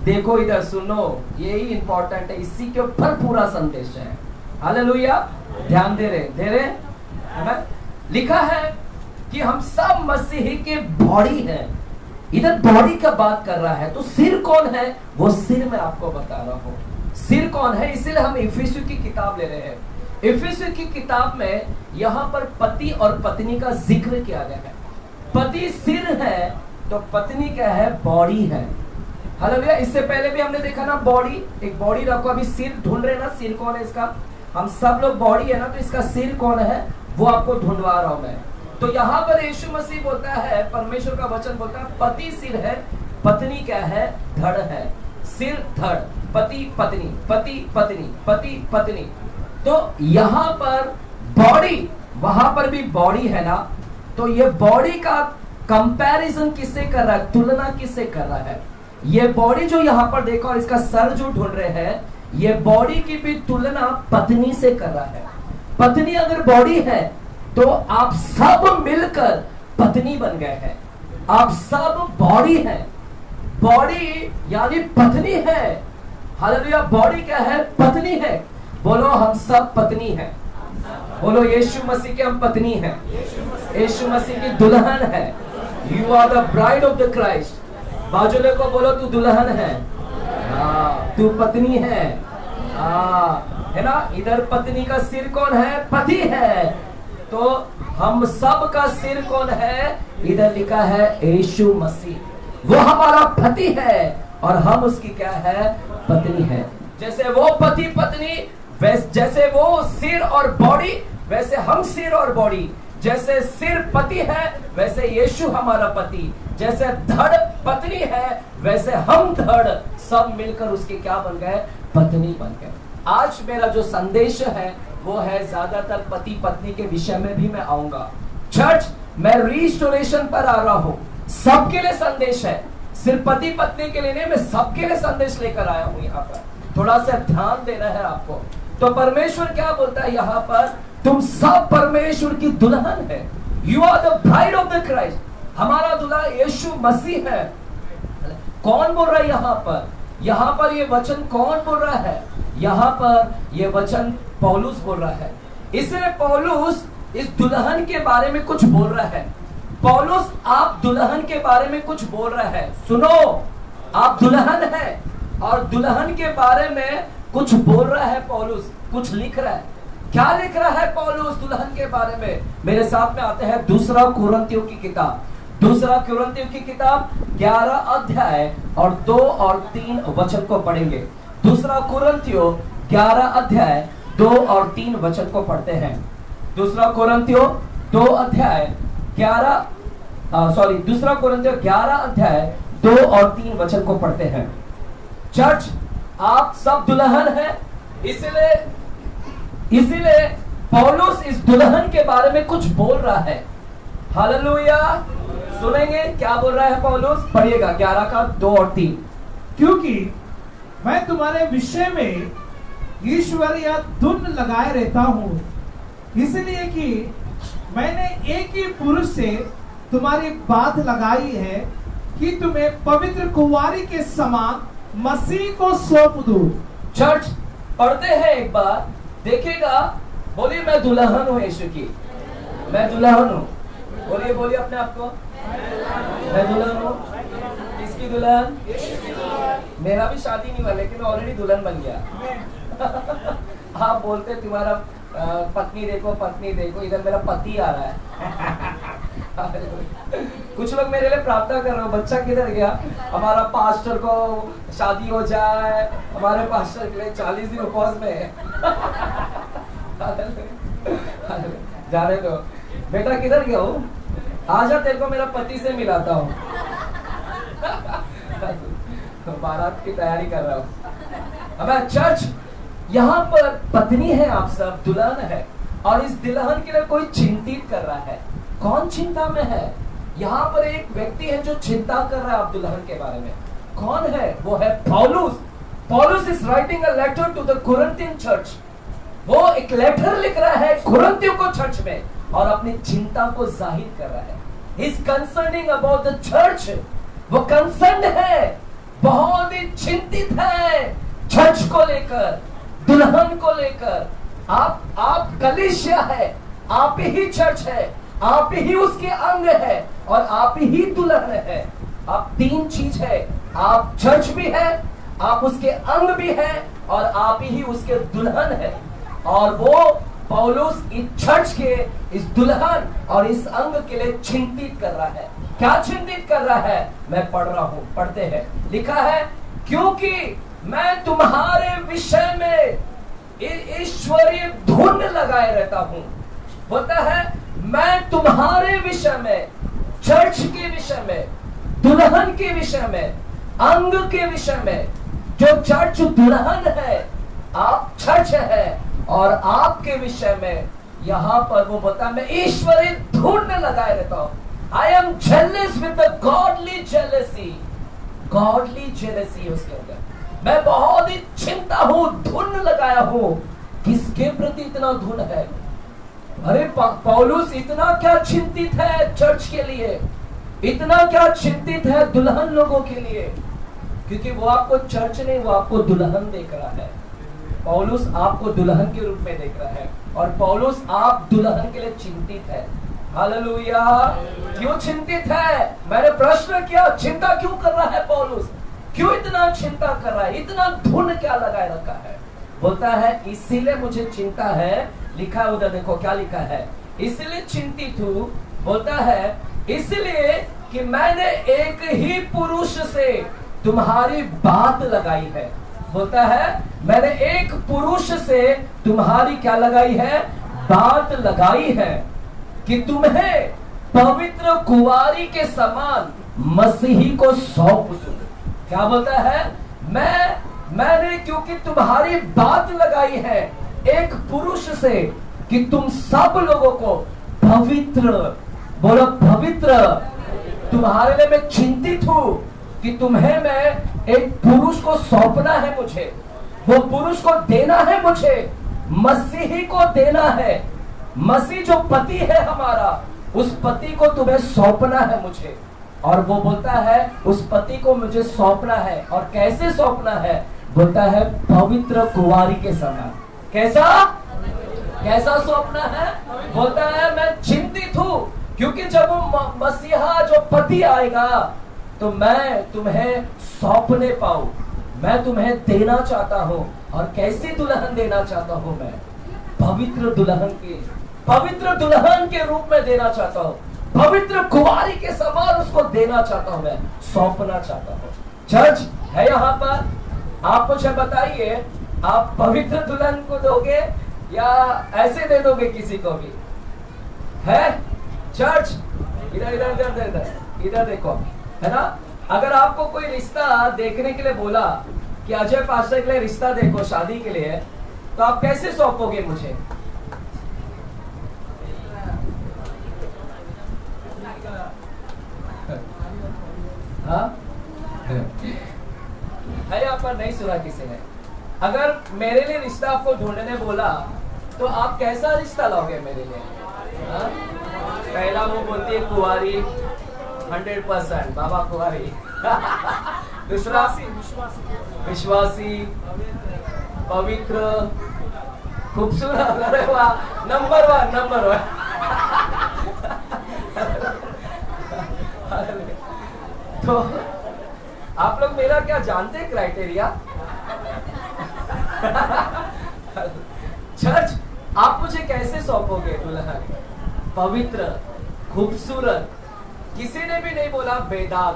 देखो इधर, सुनो, यही इंपॉर्टेंट है, इसी के ऊपर पूरा संदेश है। हालेलुया। ध्यान दे रहे है ना? लिखा है कि हम सब मसीह के बॉडी हैं। इधर बॉडी का बात कर रहा है, तो सिर कौन है? वो सिर मैं आपको बता रहा हूं, सिर कौन है। इसीलिए हम इफिसियों की किताब ले रहे हैं। इफिसियों की किताब में यहां पर पति और पत्नी का जिक्र किया गया है। पति सिर है तो पत्नी क्या है? बॉडी है। हालेलुया। इससे पहले भी हमने देखा ना, बॉडी, एक बॉडी रखो। अभी सिर ढूंढ रहे ना, सिर कौन है इसका? हम सब लोग बॉडी है ना, तो इसका सिर कौन है वो आपको ढूंढवा रहा हूं मैं। तो यहाँ पर यीशु मसीह बोलता है, परमेश्वर का वचन बोलता है, पति सिर है, पत्नी क्या है? धड़ है। सिर धड़, पति पत्नी, पति पत्नी, पति पत्नी। तो यहाँ पर बॉडी, वहां पर भी बॉडी है ना, तो ये बॉडी का कंपैरिजन किससे कर रहा है? तुलना किससे कर रहा है? ये बॉडी जो यहाँ पर देखो और इसका सर जो ढूंढ रहे हैं, ये बॉडी की भी तुलना पत्नी से कर रहा है। पत्नी अगर बॉडी है तो आप सब मिलकर पत्नी बन गए हैं। आप सब बॉडी हैं। बॉडी यानी पत्नी है। हालेलुया। बॉडी क्या है? पत्नी है। बोलो हम सब पत्नी हैं। बोलो यीशु मसीह के हम पत्नी हैं। यीशु मसीह की दुल्हन है। You are the bride of the Christ. बाजुले को बोलो तू दुल्हन है, तू पत्नी है। है ना? इधर पत्नी का सिर कौन है? पति है। तो हम सब का सिर कौन है? इधर लिखा है यीशु मसीह। वो हमारा पति है और हम उसकी क्या है? पत्नी है। जैसे वो पति पत्नी, जैसे वो सिर और बॉडी, वैसे हम सिर और बॉडी। जैसे सिर पति है वैसे यीशु हमारा पति। जैसे धड़ पत्नी है वैसे हम धड़, सब मिलकर उसके क्या बन गए? पत्नी बन गए। आज मेरा जो संदेश है वो है, ज्यादातर पति पत्नी के विषय में भी मैं आऊंगा। चर्च, मैं रिस्टोरेशन पर आ रहा हूं। सबके लिए संदेश है, सिर्फ पति पत्नी के लिए नहीं, मैं सबके लिए संदेश लेकर आया हूं। यहाँ पर थोड़ा सा ध्यान देना है आपको। तो परमेश्वर क्या बोलता है यहाँ पर? तुम सब परमेश्वर की दुल्हन है। You are the bride of the Christ. हमारा दूल्हा यीशु मसीह है। कौन बोल रहा है यहाँ पर? यहाँ पर ये वचन कौन बोल रहा है? यहाँ पर ये वचन पौलुस बोल रहा है। इसलिए पौलुस इस दुल्हन के बारे में कुछ बोल रहा है। पौलुस आप दुल्हन के बारे में कुछ बोल रहा है। सुनो, आप दुल्हन है और दुल्हन के बारे में कुछ बोल रहा है पौलुस, कुछ लिख रहा है। क्या लिख रहा है पौलुस दुल्हन के बारे में? मेरे साथ में आते हैं दूसरा कुरिन्थियों की किताब। दूसरा कुरिन्थियों की किताब 11 अध्याय और 2 और 3 वचन को पढ़ेंगे। दूसरा कुरिन्थियों 11 अध्याय 2 और 3 वचन को पढ़ते हैं। दूसरा कुरिन्थियों 2 अध्याय 11 दूसरा कुरिन्थियों 11 अध्याय 2 और 3 वचन को पढ़ते हैं। चर्च, आप सब दुल्हन है, इसलिए पौलुस इस दुल्हन के बारे में कुछ बोल रहा है। हालेलुया। सुनेंगे क्या बोल रहा है पौलुस? पढ़िएगा 11 का 2 और 3। क्योंकि मैं तुम्हारे विषय में ईश्वरीय धुन लगाए रहता हूँ, इसलिए कि मैंने एक ही पुरुष से तुम्हारी बात लगाई है कि तुम्हें पवित्र कुंवारी के समान मसीह को सौंप दूं। चर्च, पढ़ते हैं एक बार, देखिएगा। बोलिए मैं दुल्हन हूँ यीशु की। मैं दुल्हन हूँ। बोलिए बोलिए अपने आप को, मैं दुल्हन हूँ। किसकी दुल्हन? मेरा भी शादी नहीं हुआ लेकिन ऑलरेडी दुल्हन बन गया। आप बोलते तुम्हारा पत्नी देखो, पत्नी देखो, इधर मेरा पति आ रहा है। कुछ लोग मेरे लिए प्रार्थना कर रहे हो, बच्चा किधर गया, हमारा पास्टर को शादी हो जाए, हमारे पास्टर के लिए 40 दिन उपवास में है। जाने दो बेटा, किधर गया हो, आजा तेरे को मेरा पति से मिलाता हूँ। बारात की तैयारी कर रहा हूँ। अब चर्च, यहाँ पर पत्नी है, आप सब दुल्हन है, और इस दुल्हन के लिए कोई चिंतित कर रहा है। कौन चिंता में है? यहाँ पर एक व्यक्ति है जो चिंता कर रहा है आप दुल्हन के बारे में। कौन है? वो है पौलुस। पौलुस is writing a letter to the Corinthian church. वो एक लेटर लिख रहा है कुरिन्थियों को चर्च में, और अपनी चिंता को जाहिर कर रहा है। He is concerning about the church. वो कंसर्न है, बहुत ही चिंतित है चर्च को लेकर, दुल्हन को लेकर। आप कलीसिया है, आप ही चर्च है, आप ही उसके अंग है, और आप ही दुल्हन है। आप तीन चीज है, आप चर्च भी है, आप उसके अंग भी है, और आप ही उसके दुल्हन है। और वो पौलुस इस चर्च के, इस दुल्हन और इस अंग के लिए चिंतित कर रहा है। क्या चिंतित कर रहा है? मैं पढ़ रहा हूं, पढ़ते हैं। लिखा है, क्योंकि मैं तुम्हारे विषय में ईश्वरीय धुन लगाए रहता हूं। बोलता है, मैं तुम्हारे विषय में, चर्च के विषय में, दुल्हन के विषय में, अंग के विषय में। जो चर्च दुल्हन है, आप चर्च है, और आपके विषय में यहां पर वो बोलता है, मैं ईश्वरीय धुन लगाए रहता हूं। I am jealous with the godly jealousy. Godly jealousy उसके अंदर मैं बहुत ही चिंता हूं, धुन लगाया हूं। किसके प्रति इतना धुन है? अरे पौलुस इतना क्या चिंतित है चर्च के लिए, इतना क्या चिंतित है दुल्हन लोगों के लिए, क्योंकि वो आपको चर्च नहीं, वो आपको दुल्हन देख रहा है। पौलुस आपको दुल्हन के रूप में देख रहा है, और पौलुस आप दुल्हन के लिए चिंतित है। हालेलुया। क्यों चिंतित है? मैंने प्रश्न किया, चिंता क्यों कर रहा है पौलुस? क्यों इतना चिंता कर रहा है? इतना धुन क्या लगाए रखा है? बोलता है, इसीलिए मुझे चिंता है। लिखा है उधर, देखो क्या लिखा है, इसलिए चिंतित हूं। बोलता है, इसलिए कि मैंने एक ही पुरुष से तुम्हारी बात लगाई है। बोलता है, मैंने एक पुरुष से तुम्हारी क्या लगाई है? बात लगाई है, कि तुम्हें पवित्र कुंवारी के समान मसीही को सौंप दूं। क्या बोलता है? मैंने क्योंकि तुम्हारी बात लगाई है एक पुरुष से, कि तुम सब लोगों को पवित्र, बोलो पवित्र। तुम्हारे लिए मैं चिंतित हूं कि तुम्हें मैं एक पुरुष को सौंपना है, मुझे वो पुरुष को देना है, मुझे मसीही को देना है। मसीह जो पति है हमारा, उस पति को तुम्हें सौंपना है मुझे। और वो बोलता है, उस पति को मुझे सौंपना है। और कैसे सौंपना है? बोलता है, पवित्र कुंवारी के समान। कैसा सौंपना है? बोलता है, मैं चिंतित हूं क्योंकि जब वो मसीहा जो पति आएगा तो मैं तुम्हें सौंपने पाऊं, मैं तुम्हें देना चाहता हूं। और कैसी दुल्हन देना चाहता हूं? मैं पवित्र दुल्हन के रूप में देना चाहता हूं, पवित्र कुंवारी के समान उसको देना चाहता हूं, मैं सौंपना चाहता हूं। चर्च है यहाँ पर, आप मुझे बताइए, आप पवित्र दुल्हन को दोगे या ऐसे दे दोगे किसी को भी? है चर्च? इधर देखो, है ना? अगर आपको कोई रिश्ता देखने के लिए बोला कि अजय पास्टर के लिए रिश्ता देखो शादी के लिए, तो आप कैसे सौंपोगे मुझे? हाँ? है यहाँ पर, नहीं सुना किसी ने? अगर मेरे लिए रिश्ता आपको ढूंढने बोला तो आप कैसा रिश्ता लाओगे मेरे लिए? हाँ? पहला वो बोलती है कुंवारी, 100% बाबा कुंवारी। दूसरा विश्वासी, पवित्र, खूबसूरत। अरे वाह, नंबर वन। तो आप लोग मेरा क्या जानते हैं क्राइटेरिया? चर्च, आप मुझे कैसे सौंपोगे दुल्हन? पवित्र खूबसूरत, किसी ने भी नहीं बोला बेदाग,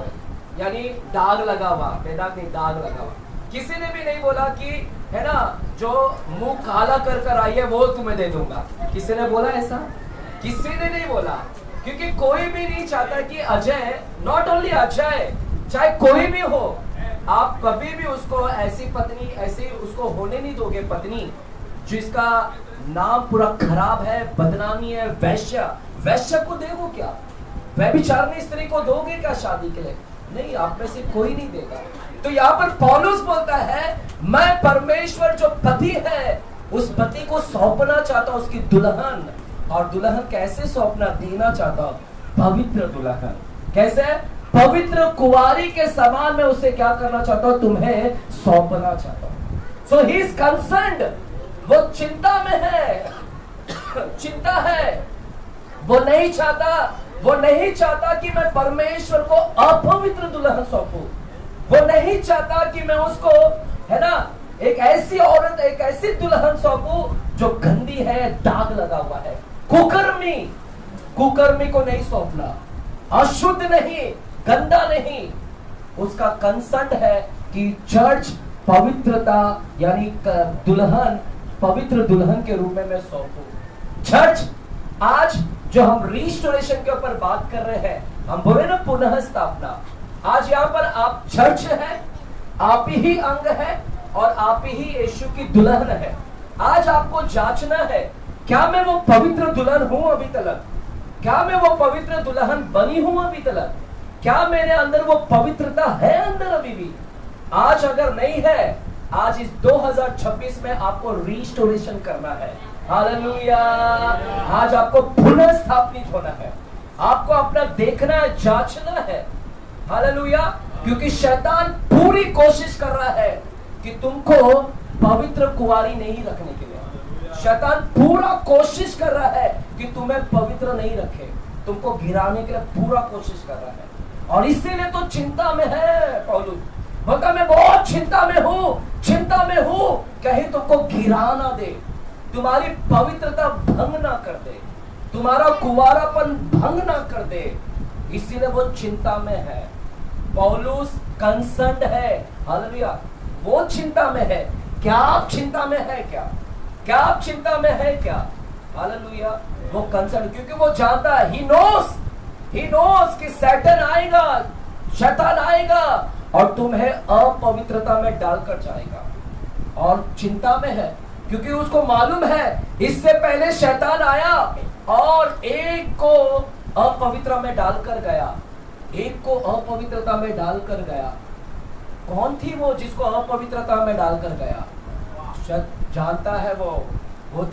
यानी दाग लगा हुआ, बेदाग नहीं दाग लगा हुआ। किसी ने भी नहीं बोला कि है ना जो मुंह काला कर कर आई है वो तुम्हें दे दूंगा। किसी ने बोला ऐसा? किसी ने नहीं बोला, क्योंकि कोई भी नहीं चाहता कि अजय, नॉट ओनली अजय, चाहे कोई भी हो, आप कभी भी उसको ऐसी पत्नी, ऐसी उसको होने नहीं दोगे पत्नी जिसका नाम पूरा खराब है, बदनामी है, वैश्य। वैश्य को देवो क्या? व्यभिचारिणी स्त्री को दोगे क्या शादी के लिए? नहीं, आप में से कोई नहीं देगा। तो यहाँ पर पौलुस बोलता है मैं परमेश्वर जो पति है उस पति को सौंपना चाहता हूं, उसकी दुल्हन। और दुल्हन कैसे सौंपना, देना चाहता हूं? पवित्र दुल्हन। कैसे? पवित्र कुंवारी के समान मैं उसे क्या करना चाहता हूं? तुम्हें सौंपना चाहता हूं। सो ही इज कंसर्न्ड, वो चिंता में है, चिंता है। वो नहीं चाहता कि मैं परमेश्वर को अपवित्र दुल्हन सौंपूं। वो नहीं चाहता कि मैं उसको, है ना, एक ऐसी औरत, एक ऐसी दुल्हन सौंपूं जो गंदी है, दाग लगा हुआ है, कुकर्मी को नहीं सौंपना, अशुद्ध नहीं, गंदा नहीं। उसका कंसर्न है कि चर्च पवित्रता यानी दुल्हन, पवित्र दुल्हन के रूप में मैं सौंपूं। चर्च आज जो हम रिस्टोरेशन के ऊपर बात कर रहे हैं, हम बोले ना पुनः स्थापना, आज यहाँ पर आप चर्च है, आप ही अंग है और आप ही यीशु की दुल्हन है। आज आपको जांचना है, क्या मैं वो पवित्र दुल्हन हूं अभी तक? क्या मैं वो पवित्र दुल्हन बनी हूं अभी तक? क्या मेरे अंदर वो पवित्रता है अंदर अभी भी? आज अगर नहीं है, आज इस 2026 में आपको रिस्टोरेशन करना है। हालेलुया! आज आपको पुनः स्थापित होना है, आपको अपना देखना है, जांचना है। हालेलुया! क्योंकि शैतान पूरी कोशिश कर रहा है कि तुमको पवित्र कुंवारी नहीं रखने के लिए। शैतान पूरा कोशिश कर रहा है कि तुम्हें पवित्र नहीं रखे, तुमको गिराने के लिए पूरा कोशिश कर रहा है। और इसीलिए तो चिंता में है पौलुस, बोलता मैं बहुत चिंता में हूं, कहीं तुमको गिरा ना दे, तुम्हारी पवित्रता भंग ना कर दे, तुम्हारा कुंवारापन भंग ना कर दे, इसीलिए वो चिंता में है। पौलुस कंसर्न्ड है। हालेलुया! वो चिंता में है। क्या आप चिंता में है? क्या आप चिंता में है? क्या? हालेलुया! वो कंसर्न, क्योंकि वो जानता है, ही नोस कि शैतान आएगा और तुम्हें अपवित्रता में डालकर जाएगा। और चिंता में है क्योंकि उसको मालूम है इससे पहले शैतान आया और एक को अपवित्र में डालकर गया, एक को अपवित्रता में डालकर गया। कौन थी वो जिसको अपवित्रता में डालकर गया? जानता है वो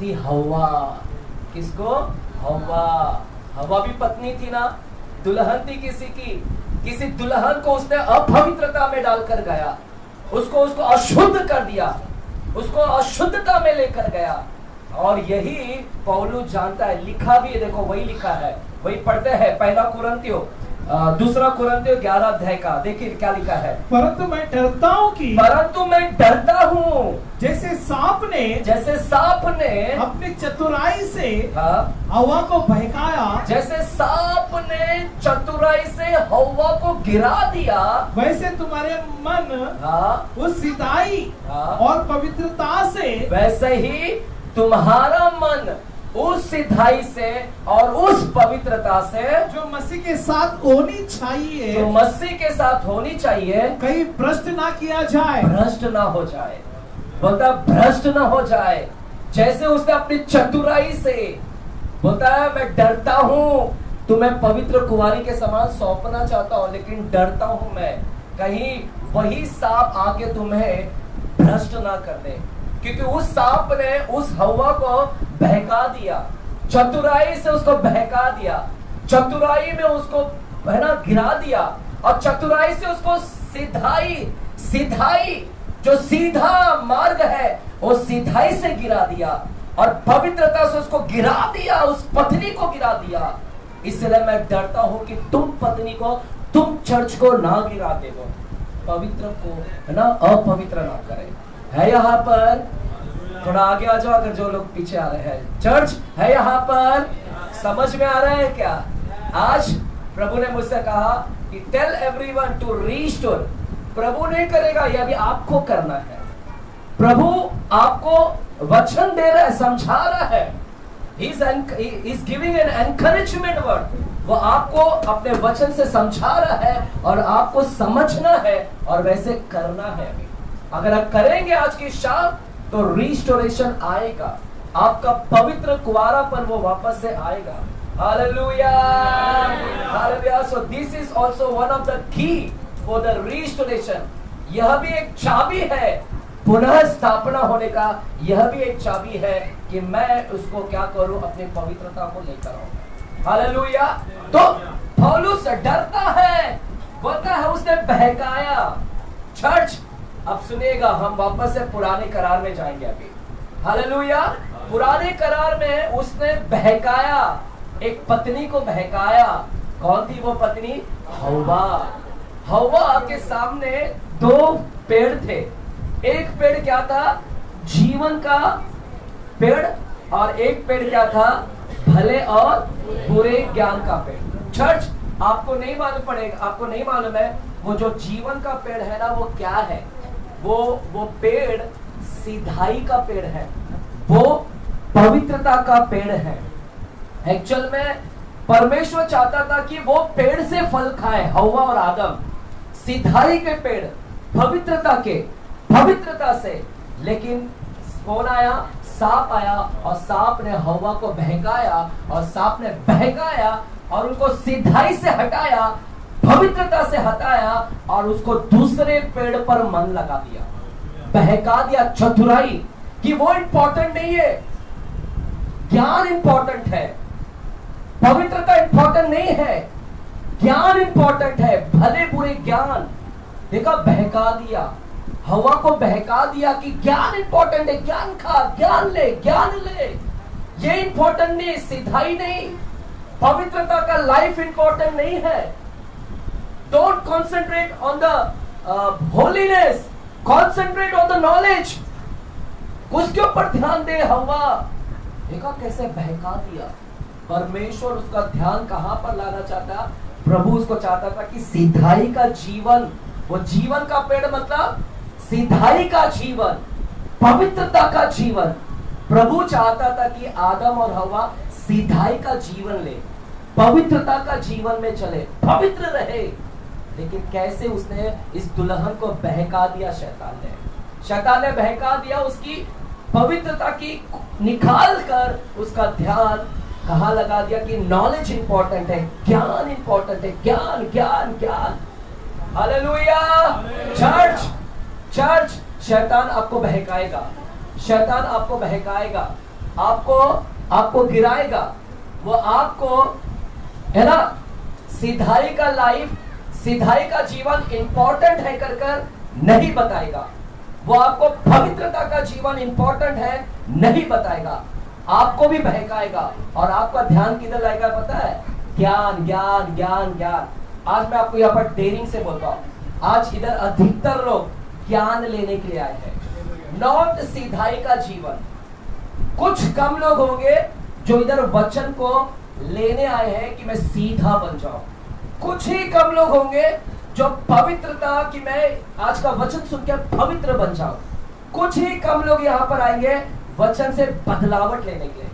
थी हव्वा। किसको? हव्वा भी पत्नी थी ना, दुल्हन थी किसी दुल्हन को उसने अपवित्रता में डालकर गया, उसको अशुद्ध कर दिया, उसको अशुद्धता में लेकर गया। और यही पौलुस जानता है, लिखा भी है, देखो वही लिखा है, वही पढ़ते हैं, पहला कुरिन्थियों 2 कुरिन्थियों 11 अध्याय का, देखिए क्या लिखा है। परंतु मैं डरता हूँ जैसे सांप ने अपनी चतुराई से हव्वा को बहकाया, जैसे सांप ने चतुराई से हव्वा को गिरा दिया, वैसे तुम्हारे मन उस सिधाई और पवित्रता से, वैसे ही तुम्हारा मन उस सिधाई से और उस पवित्रता से जो मसीह के साथ होनी चाहिए, कहीं भ्रष्ट ना किया जाए, भ्रष्ट ना हो जाए। बोलता भ्रष्ट ना हो जाए। जैसे उसने अपनी चतुराई से बोलता है, मैं डरता हूँ, तुम्हें पवित्र कुंवारी के समान सौंपना चाहता हूँ, लेकिन डरता हूँ मैं कहीं वही सांप आके तुम्हें भ्रष्ट ना कर दे। क्योंकि उस सांप ने उस हव्वा को बहका दिया, चतुराई से उसको बहका दिया, चतुराई में उसको है ना गिरा दिया, और चतुराई से उसको सिधाई जो सीधा मार्ग है वो सिधाई से गिरा दिया, और पवित्रता से उसको गिरा दिया, उस पत्नी को गिरा दिया। इसलिए मैं डरता हूं कि तुम पत्नी को, तुम चर्च को ना गिरा दे दो, पवित्र को है ना अपवित्र ना करे। है यहाँ पर, थोड़ा आगे आ जाओ अगर जो लोग पीछे आ रहे हैं। चर्च है यहाँ पर, समझ में आ रहा है क्या? आज प्रभु ने मुझसे कहा कि टेल एवरीवन टू रीस्टोर। प्रभु नहीं करेगा, यह भी आपको करना है। प्रभु आपको वचन दे रहा है, समझा रहा है। He is giving an encouragement word। वो आपको अपने वचन से समझा रहा है और आपको समझना है और वैसे करना है। अगर आप करेंगे आज की शाम तो रिस्टोरेशन आएगा, आपका पवित्र कुआरापन वो वापस से आएगा। Hallelujah, hallelujah. So this is also one of the key for the restoration. यह भी एक चाबी है पुनः स्थापना होने का। यह भी एक चाबी है कि मैं उसको क्या करूं, अपनी पवित्रता को लेकर आऊं। हालेलुया। तो पौलुस डरता है, बोलता है उसने बहकाया। चर्च अब सुनिएगा, हम वापस से पुराने करार में जाएंगे अभी। हालेलुया। पुराने करार में उसने बहकाया, एक पत्नी को बहकाया। कौन थी वो पत्नी? हव्वा। हव्वा के सामने दो पेड़ थे। एक पेड़ क्या था? जीवन का पेड़, और एक पेड़ क्या था? भले और बुरे ज्ञान का पेड़। चर्च आपको नहीं मालूम पड़ेगा, आपको नहीं मालूम है वो जो जीवन का पेड़ है ना, वो क्या है? वो पेड़ सीधाई का पेड़ है, वो पवित्रता का पेड़ है। एक्चुअल में परमेश्वर चाहता था कि वो पेड़ से फल खाए, हव्वा और आदम, सीधाई के पेड़, पवित्रता से। लेकिन कौन आया? सांप आया, और सांप ने हव्वा को बहकाया, और सांप ने बहकाया और उनको सीधाई से हटाया, पवित्रता से हटाया, और उसको दूसरे पेड़ पर मन लगा दिया, बहका दिया। चतुराई कि वो इंपॉर्टेंट नहीं है, ज्ञान इंपॉर्टेंट है, पवित्रता इंपॉर्टेंट नहीं है, ज्ञान इंपॉर्टेंट है, भले बुरे ज्ञान। देखा, बहका दिया, हवा को बहका दिया कि ज्ञान इंपॉर्टेंट है, ज्ञान खा, ज्ञान ले, ये इंपॉर्टेंट नहीं, सीधाई नहीं, पवित्रता का लाइफ इंपॉर्टेंट नहीं है। Don't concentrate on the holiness, concentrate on the knowledge. उसके ऊपर ध्यान दे। हवा देखा कैसे बहका दिया। परमेश्वर उसका ध्यान कहां पर लाना चाहता? प्रभु उसको चाहता था कि सीधाई का जीवन, वो जीवन का पेड़ मतलब सीधाई का जीवन, पवित्रता का जीवन। प्रभु चाहता था कि आदम और हवा सीधाई का जीवन ले, पवित्रता का जीवन में चले, पवित्र रहे। लेकिन कैसे उसने इस दुल्हन को बहका दिया? शैतान ने बहका दिया, उसकी पवित्रता की निकाल कर उसका ध्यान कहां लगा दिया कि नॉलेज इंपॉर्टेंट है, ज्ञान इंपॉर्टेंट है, ज्ञान। हालेलुया। चर्च शैतान आपको बहकाएगा, शैतान आपको बहकाएगा, आपको गिराएगा। वो आपको, है ना, सीधाई का लाइफ, सीधाई का जीवन इंपॉर्टेंट है कर नहीं बताएगा। वो आपको पवित्रता का जीवन इंपॉर्टेंट है नहीं बताएगा, आपको भी बहकाएगा। और आपका ध्यान किधर लाएगा पता है? ज्ञान। आज मैं आपको यहाँ पर डेयरिंग से बोलता हूँ, आज इधर अधिकतर लोग ज्ञान लेने के लिए आए हैं, नॉट सीधाई का जीवन। कुछ कम लोग होंगे जो इधर वचन को लेने आए हैं कि मैं सीधा बन जाऊं। कुछ ही कम लोग होंगे जो पवित्रता कि मैं आज का वचन सुनकर पवित्र बन जाऊं। कुछ ही कम लोग यहाँ पर आएंगे वचन से बदलावट लेने के लिए।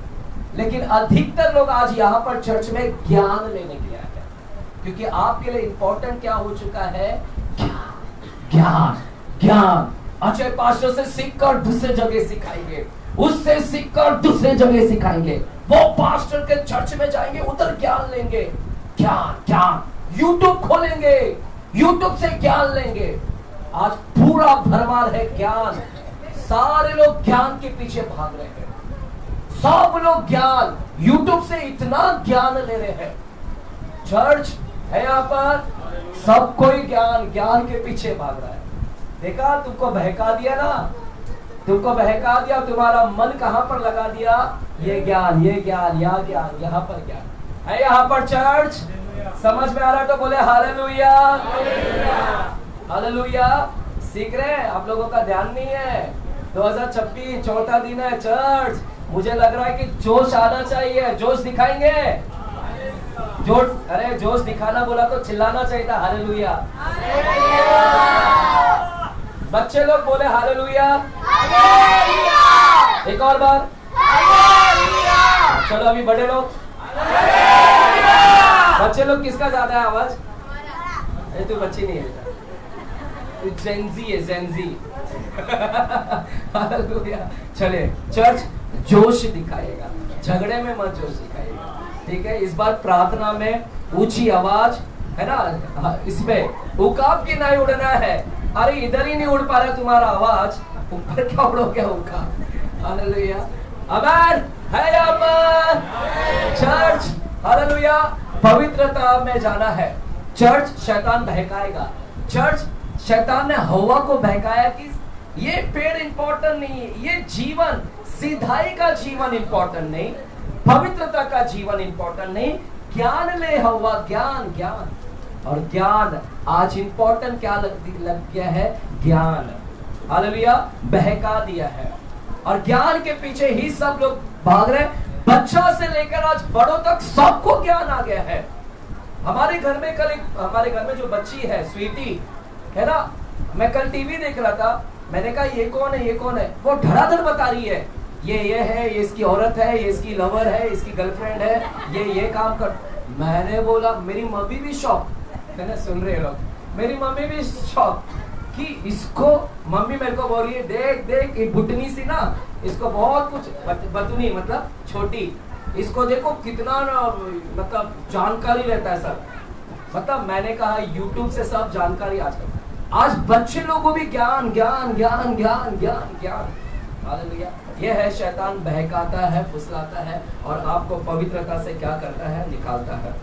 लेकिन अधिकतर लोग आज यहाँ पर चर्च में ज्ञान लेने के लिए आए हैं, क्योंकि आपके लिए इंपॉर्टेंट क्या हो चुका है? ज्ञान। अच्छे पास्टर से सीखकर दूसरे जगह सिखाएंगे, उससे सीखकर दूसरे जगह सिखाएंगे, वो पास्टर के चर्च में जाएंगे, उधर ज्ञान लेंगे। ज्ञान। यूट्यूब खोलेंगे, यूट्यूब से ज्ञान लेंगे। आज पूरा भरमार है ज्ञान, सारे लोग ज्ञान के पीछे भाग रहे हैं, सब लोग ज्ञान, यूट्यूब से इतना ज्ञान ले रहे हैं। चर्च है यहाँ पर, सब कोई ज्ञान के पीछे भाग रहा है। देखा, तुमको बहका दिया ना, तुमको बहका दिया, तुम्हारा मन कहां पर लगा दिया? ये ज्ञान, यहाँ पर ज्ञान है। यहाँ पर चर्च समझ में आ रहा तो बोले हालेलुया, हालेलुया। सीख रहे हैं? आप लोगों का ध्यान नहीं है। 2026 चौथा दिन है चर्च, मुझे लग रहा है कि जोश आना चाहिए। जोश दिखाएंगे, अरे जोश दिखाना बोला तो चिल्लाना चाहिए था हालेलुया। बच्चे लोग बोले हालेलुया। एक और बार। चलो अभी बड़े लोग। बच्चे लोग किसका ज्यादा है आवाज? अरे तू बच्ची नहीं है बेटा, जेंजी है जेंजी। हालेलुया। चले चर्च जोश दिखाएगा, झगड़े में मत जोश दिखाएगा, ठीक है। इस बार प्रार्थना में ऊंची आवाज है ना, इसमें उकाब की नहीं उड़ना है। अरे इधर ही नहीं उड़ पा रहा तुम्हारा आवाज, ऊपर क्या उड़ोगे उकाब। हालेलुया। आमेन है यहाँ पर चर्च। हालेलुया। पवित्रता में जाना है। चर्च शैतान बहकाएगा। चर्च शैतान ने हवा को बहकाया कि ये पेड़ इंपॉर्टेंट नहीं है, ये जीवन सीधाई का जीवन इंपॉर्टेंट नहीं, पवित्रता का जीवन इंपॉर्टेंट नहीं, ज्ञान ले हवा, ज्ञान ज्ञान। और ज्ञान आज इंपॉर्टेंट क्या लग गया है? ज्ञान। हालेलुया। बहका दिया है और ज्ञान के पीछे ही सब लोग भाग रहे। बच्चा से लेकर आज बड़ों तक सबको ज्ञान आ गया है। हमारे घर में हमारे घर में जो बच्ची है स्वीटी है ना, मैं कल टीवी देख रहा था, मैंने कहा ये कौन है, ये कौन है? वो धड़ाधड़ बता रही है, ये है, ये इसकी औरत है, ये इसकी लवर है, इसकी गर्लफ्रेंड है, ये काम कर। मैंने बोला, मेरी मम्मी भी शॉक है ना, सुन रहे लोग, मेरी मम्मी भी शॉक कि इसको, मम्मी मेरे को बोल रही है देख देख ये बुटनी सी ना, इसको बहुत कुछ बतूनी मतलब छोटी, इसको देखो कितना मतलब जानकारी रहता है सब। मतलब मैंने कहा यूट्यूब से सब जानकारी आजकल, आज बच्चे लोगों को भी ज्ञान ज्ञान ज्ञान ज्ञान ज्ञान ज्ञान। हालेलुया। यह है शैतान बहकाता है, फुसलाता है और आपको पवित्रता से क्या करता है? निकालता है।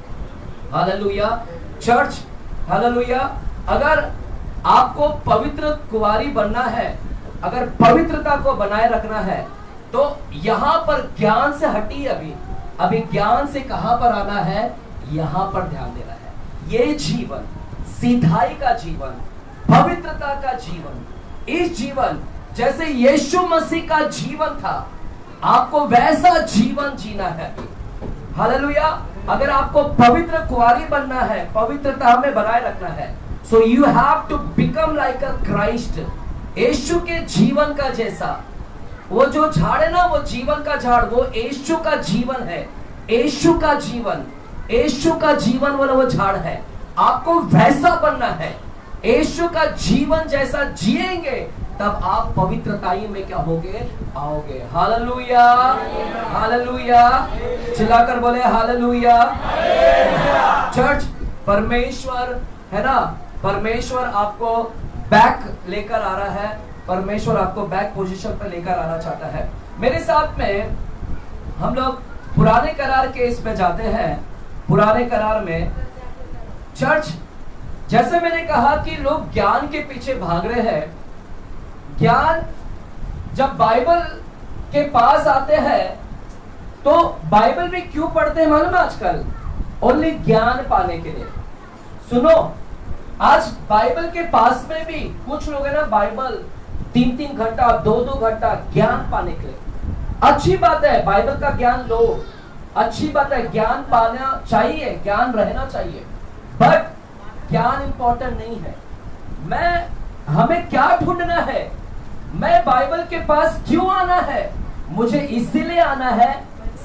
हालेलुया। Church hallelujah. अगर आपको पवित्र कुंवारी बनना है, अगर पवित्रता को बनाए रखना है, तो यहाँ पर ज्ञान से हटिए। अभी ज्ञान से कहां पर आना है? यहाँ पर ध्यान देना है। ये जीवन, सीधाई का जीवन, पवित्रता का जीवन, इस जीवन जैसे यीशु मसीह का जीवन था, आपको वैसा जीवन जीना है। हालेलुया। अगर आपको पवित्र कुंवारी बनना है, पवित्रता में बनाए रखना है, so you have to become like a Christ. यीशु के जीवन का जैसा, वो जो झाड़ है ना, वो जीवन का झाड़, वो यीशु का जीवन है। यीशु का जीवन, यीशु का जीवन वाला वो झाड़ है। आपको वैसा बनना है। यीशु का जीवन जैसा जिएंगे तब आप पवित्रताई में क्या होगे? आओगे। हालेलुया। हालेलुया। चिल्लाकर बोले हालेलुया। चर्च, परमेश्वर है ना, परमेश्वर आपको बैक लेकर आ रहा है, परमेश्वर आपको बैक पोजीशन पर लेकर आना चाहता है। मेरे साथ में हम लोग पुराने करार के इसमें जाते हैं। पुराने करार में चर्च, जैसे मैंने कहा कि लोग ज्ञान के पीछे भाग रहे हैं। ज्ञान, जब बाइबल के पास आते हैं तो बाइबल में क्यों पढ़ते हैं मालूम है? आजकल ओनली ज्ञान पाने के लिए। सुनो, आज बाइबल के पास में भी कुछ लोग है ना, बाइबल 3-3 घंटा 2-2 घंटा ज्ञान पाने के लिए। अच्छी बात है, बाइबल का ज्ञान लो, अच्छी बात है, ज्ञान पाना चाहिए, ज्ञान रहना चाहिए, बट ज्ञान इंपॉर्टेंट नहीं है। हमें क्या ढूंढना है? मैं बाइबल के पास क्यों आना है? मुझे इसीलिए आना है,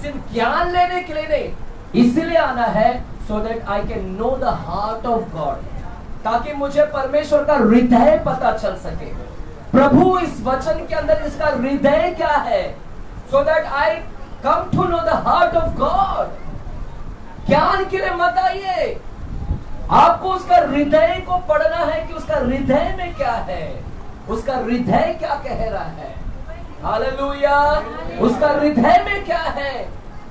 सिर्फ ज्ञान लेने के लिए नहीं, इसीलिए आना है so that I can no the heart of God, ताकि मुझे परमेश्वर का हृदय पता चल सके। प्रभु इस वचन के अंदर इसका हृदय क्या है, so that I come to know the heart of God. ज्ञान के लिए मत आइए, आपको उसका हृदय को पढ़ना है कि उसका हृदय में क्या है, उसका हृदय क्या कह रहा है। हालेलुया। उसका हृदय में क्या है?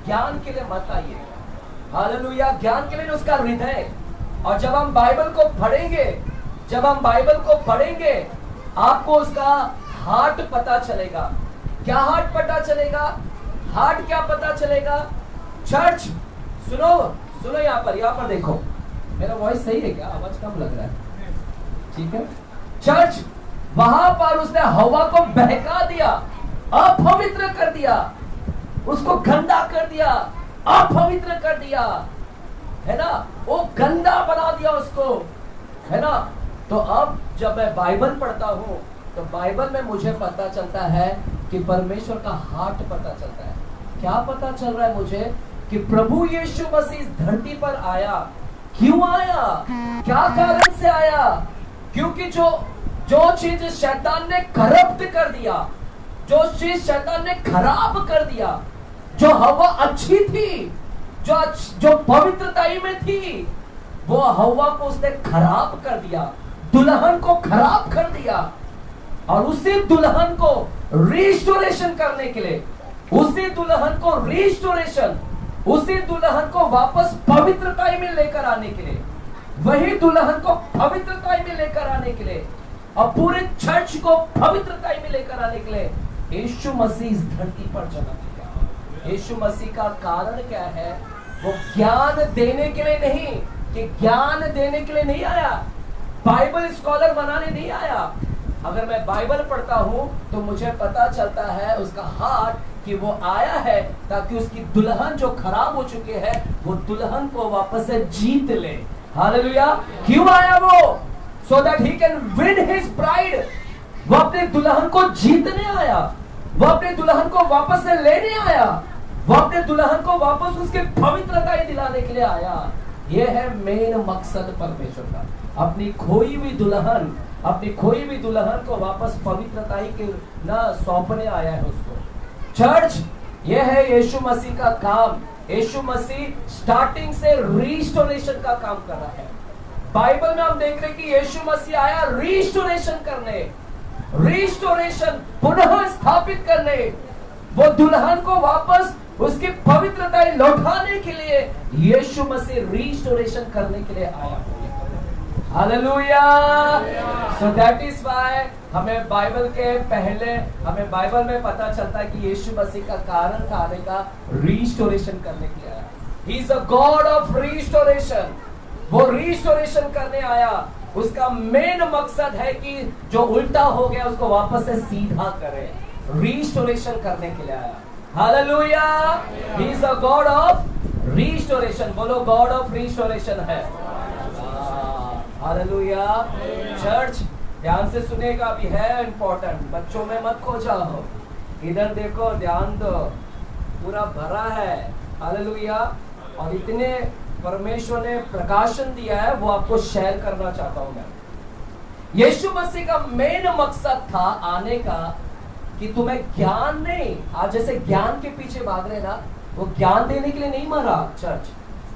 ज्ञान के लिए मत आइए। हालेलुया। ज्ञान के लिए उसका हृदय। और जब हम बाइबल को पढ़ेंगे, जब हम बाइबल को पढ़ेंगे, आपको उसका हार्ट पता चलेगा। क्या हार्ट पता चलेगा? हार्ट क्या पता चलेगा? चर्च सुनो, सुनो, यहाँ पर देखो, मेरा वॉइस सही है क्या? आवाज कम लग रहा है? ठीक है। चर्च, वहां पर उसने हवा को बहका दिया, अपवित्र कर दिया, उसको गंदा कर दिया, अपवित्र कर दिया। है ना, वो गंदा बना दिया उसको, है ना। तो अब जब मैं बाइबल पढ़ता हूँ तो बाइबल में मुझे पता चलता है कि परमेश्वर का हार्ट पता चलता है। क्या पता चल रहा है मुझे? कि प्रभु यीशु मसीह इस धरती पर आया। क्यों आया? क्या कारण से आया? क्योंकि जो चीज शैतान ने करप्ट कर दिया, जो चीज शैतान ने खराब कर दिया, जो हवा अच्छी थी, जो पवित्रताई में थी, वो हवा को उसने खराब कर दिया, दुल्हन को खराब कर दिया। और उसी दुल्हन को रिस्टोरेशन करने के लिए, उसी दुल्हन को रिस्टोरेशन, उसी दुल्हन को वापस पवित्रताई में लेकर आने के लिए, वही दुल्हन को पवित्रताई में लेकर आने के लिए और पूरे चर्च को पवित्रताई में लेकर आने के लिए यीशु मसीह इस धरती पर जन्म लिया। यीशु मसीह का कारण क्या है? वो ज्ञान देने के लिए नहीं, कि ज्ञान देने के लिए नहीं आया, बाइबल स्कॉलर बनाने नहीं आया। अगर मैं बाइबल पढ़ता हूं तो मुझे पता चलता है उसका हार्ट, कि वो आया है ताकि उसकी दुल्हन जो खराब हो चुके हैं वो दुल्हन को वापस से जीत ले। हालेलुया। क्यों आया वो? So that he can win his bride. वो अपने दुल्हन को जीतने आया, वो अपने दुल्हन को वापस से लेने आया, वो अपने दुल्हन को वापस उसके पवित्रताई दिलाने के लिए आया। यह है मेन मकसद परमेश्वर का। अपनी खोई हुई दुल्हन को वापस पवित्रताई के ना सौंपने आया है उसको। चर्च, यह है यीशु मसीह का काम। यीशु मसीह स्टार्टिंग से रिस्टोरेशन का काम कर रहा है। बाइबल में हम देख रहे हैं कि यीशु मसीह आया रिस्टोरेशन करने, रिस्टोरेशन पुनः स्थापित करने, वो दुल्हन को वापस उसकी पवित्रताई लौटाने के लिए यीशु मसीह रिस्टोरेशन करने के लिए आया। Hallelujah. So that is why हमें बाइबल में पता चलता है कि यीशु मसीह का कारण था आने का रिस्टोरेशन करने के लिए आया। He is a God of restoration. वो रिस्टोरेशन करने आया। उसका मेन मकसद है कि जो उल्टा हो गया उसको वापस से सीधा करे, रिस्टोरेशन करने के लिए आया। Hallelujah. He is a God of restoration. बोलो, गॉड ऑफ रिस्टोरेशन है। हालेलुया। चर्च, ध्यान से सुनेगा, अभी है इंपॉर्टेंट, बच्चों में मत खो जाओ। इधर देखो, ध्यान दो, पूरा भरा है। हालेलुया। और इतने परमेश्वर ने प्रकाशन दिया है, वो आपको शेयर करना चाहता हूं मैं। यीशु मसीह का मेन मकसद था आने का कि तुम्हें ज्ञान नहीं, आज जैसे ज्ञान के पीछे भाग रहे ना, वो ज्ञान देने के लिए नहीं मरा चर्च।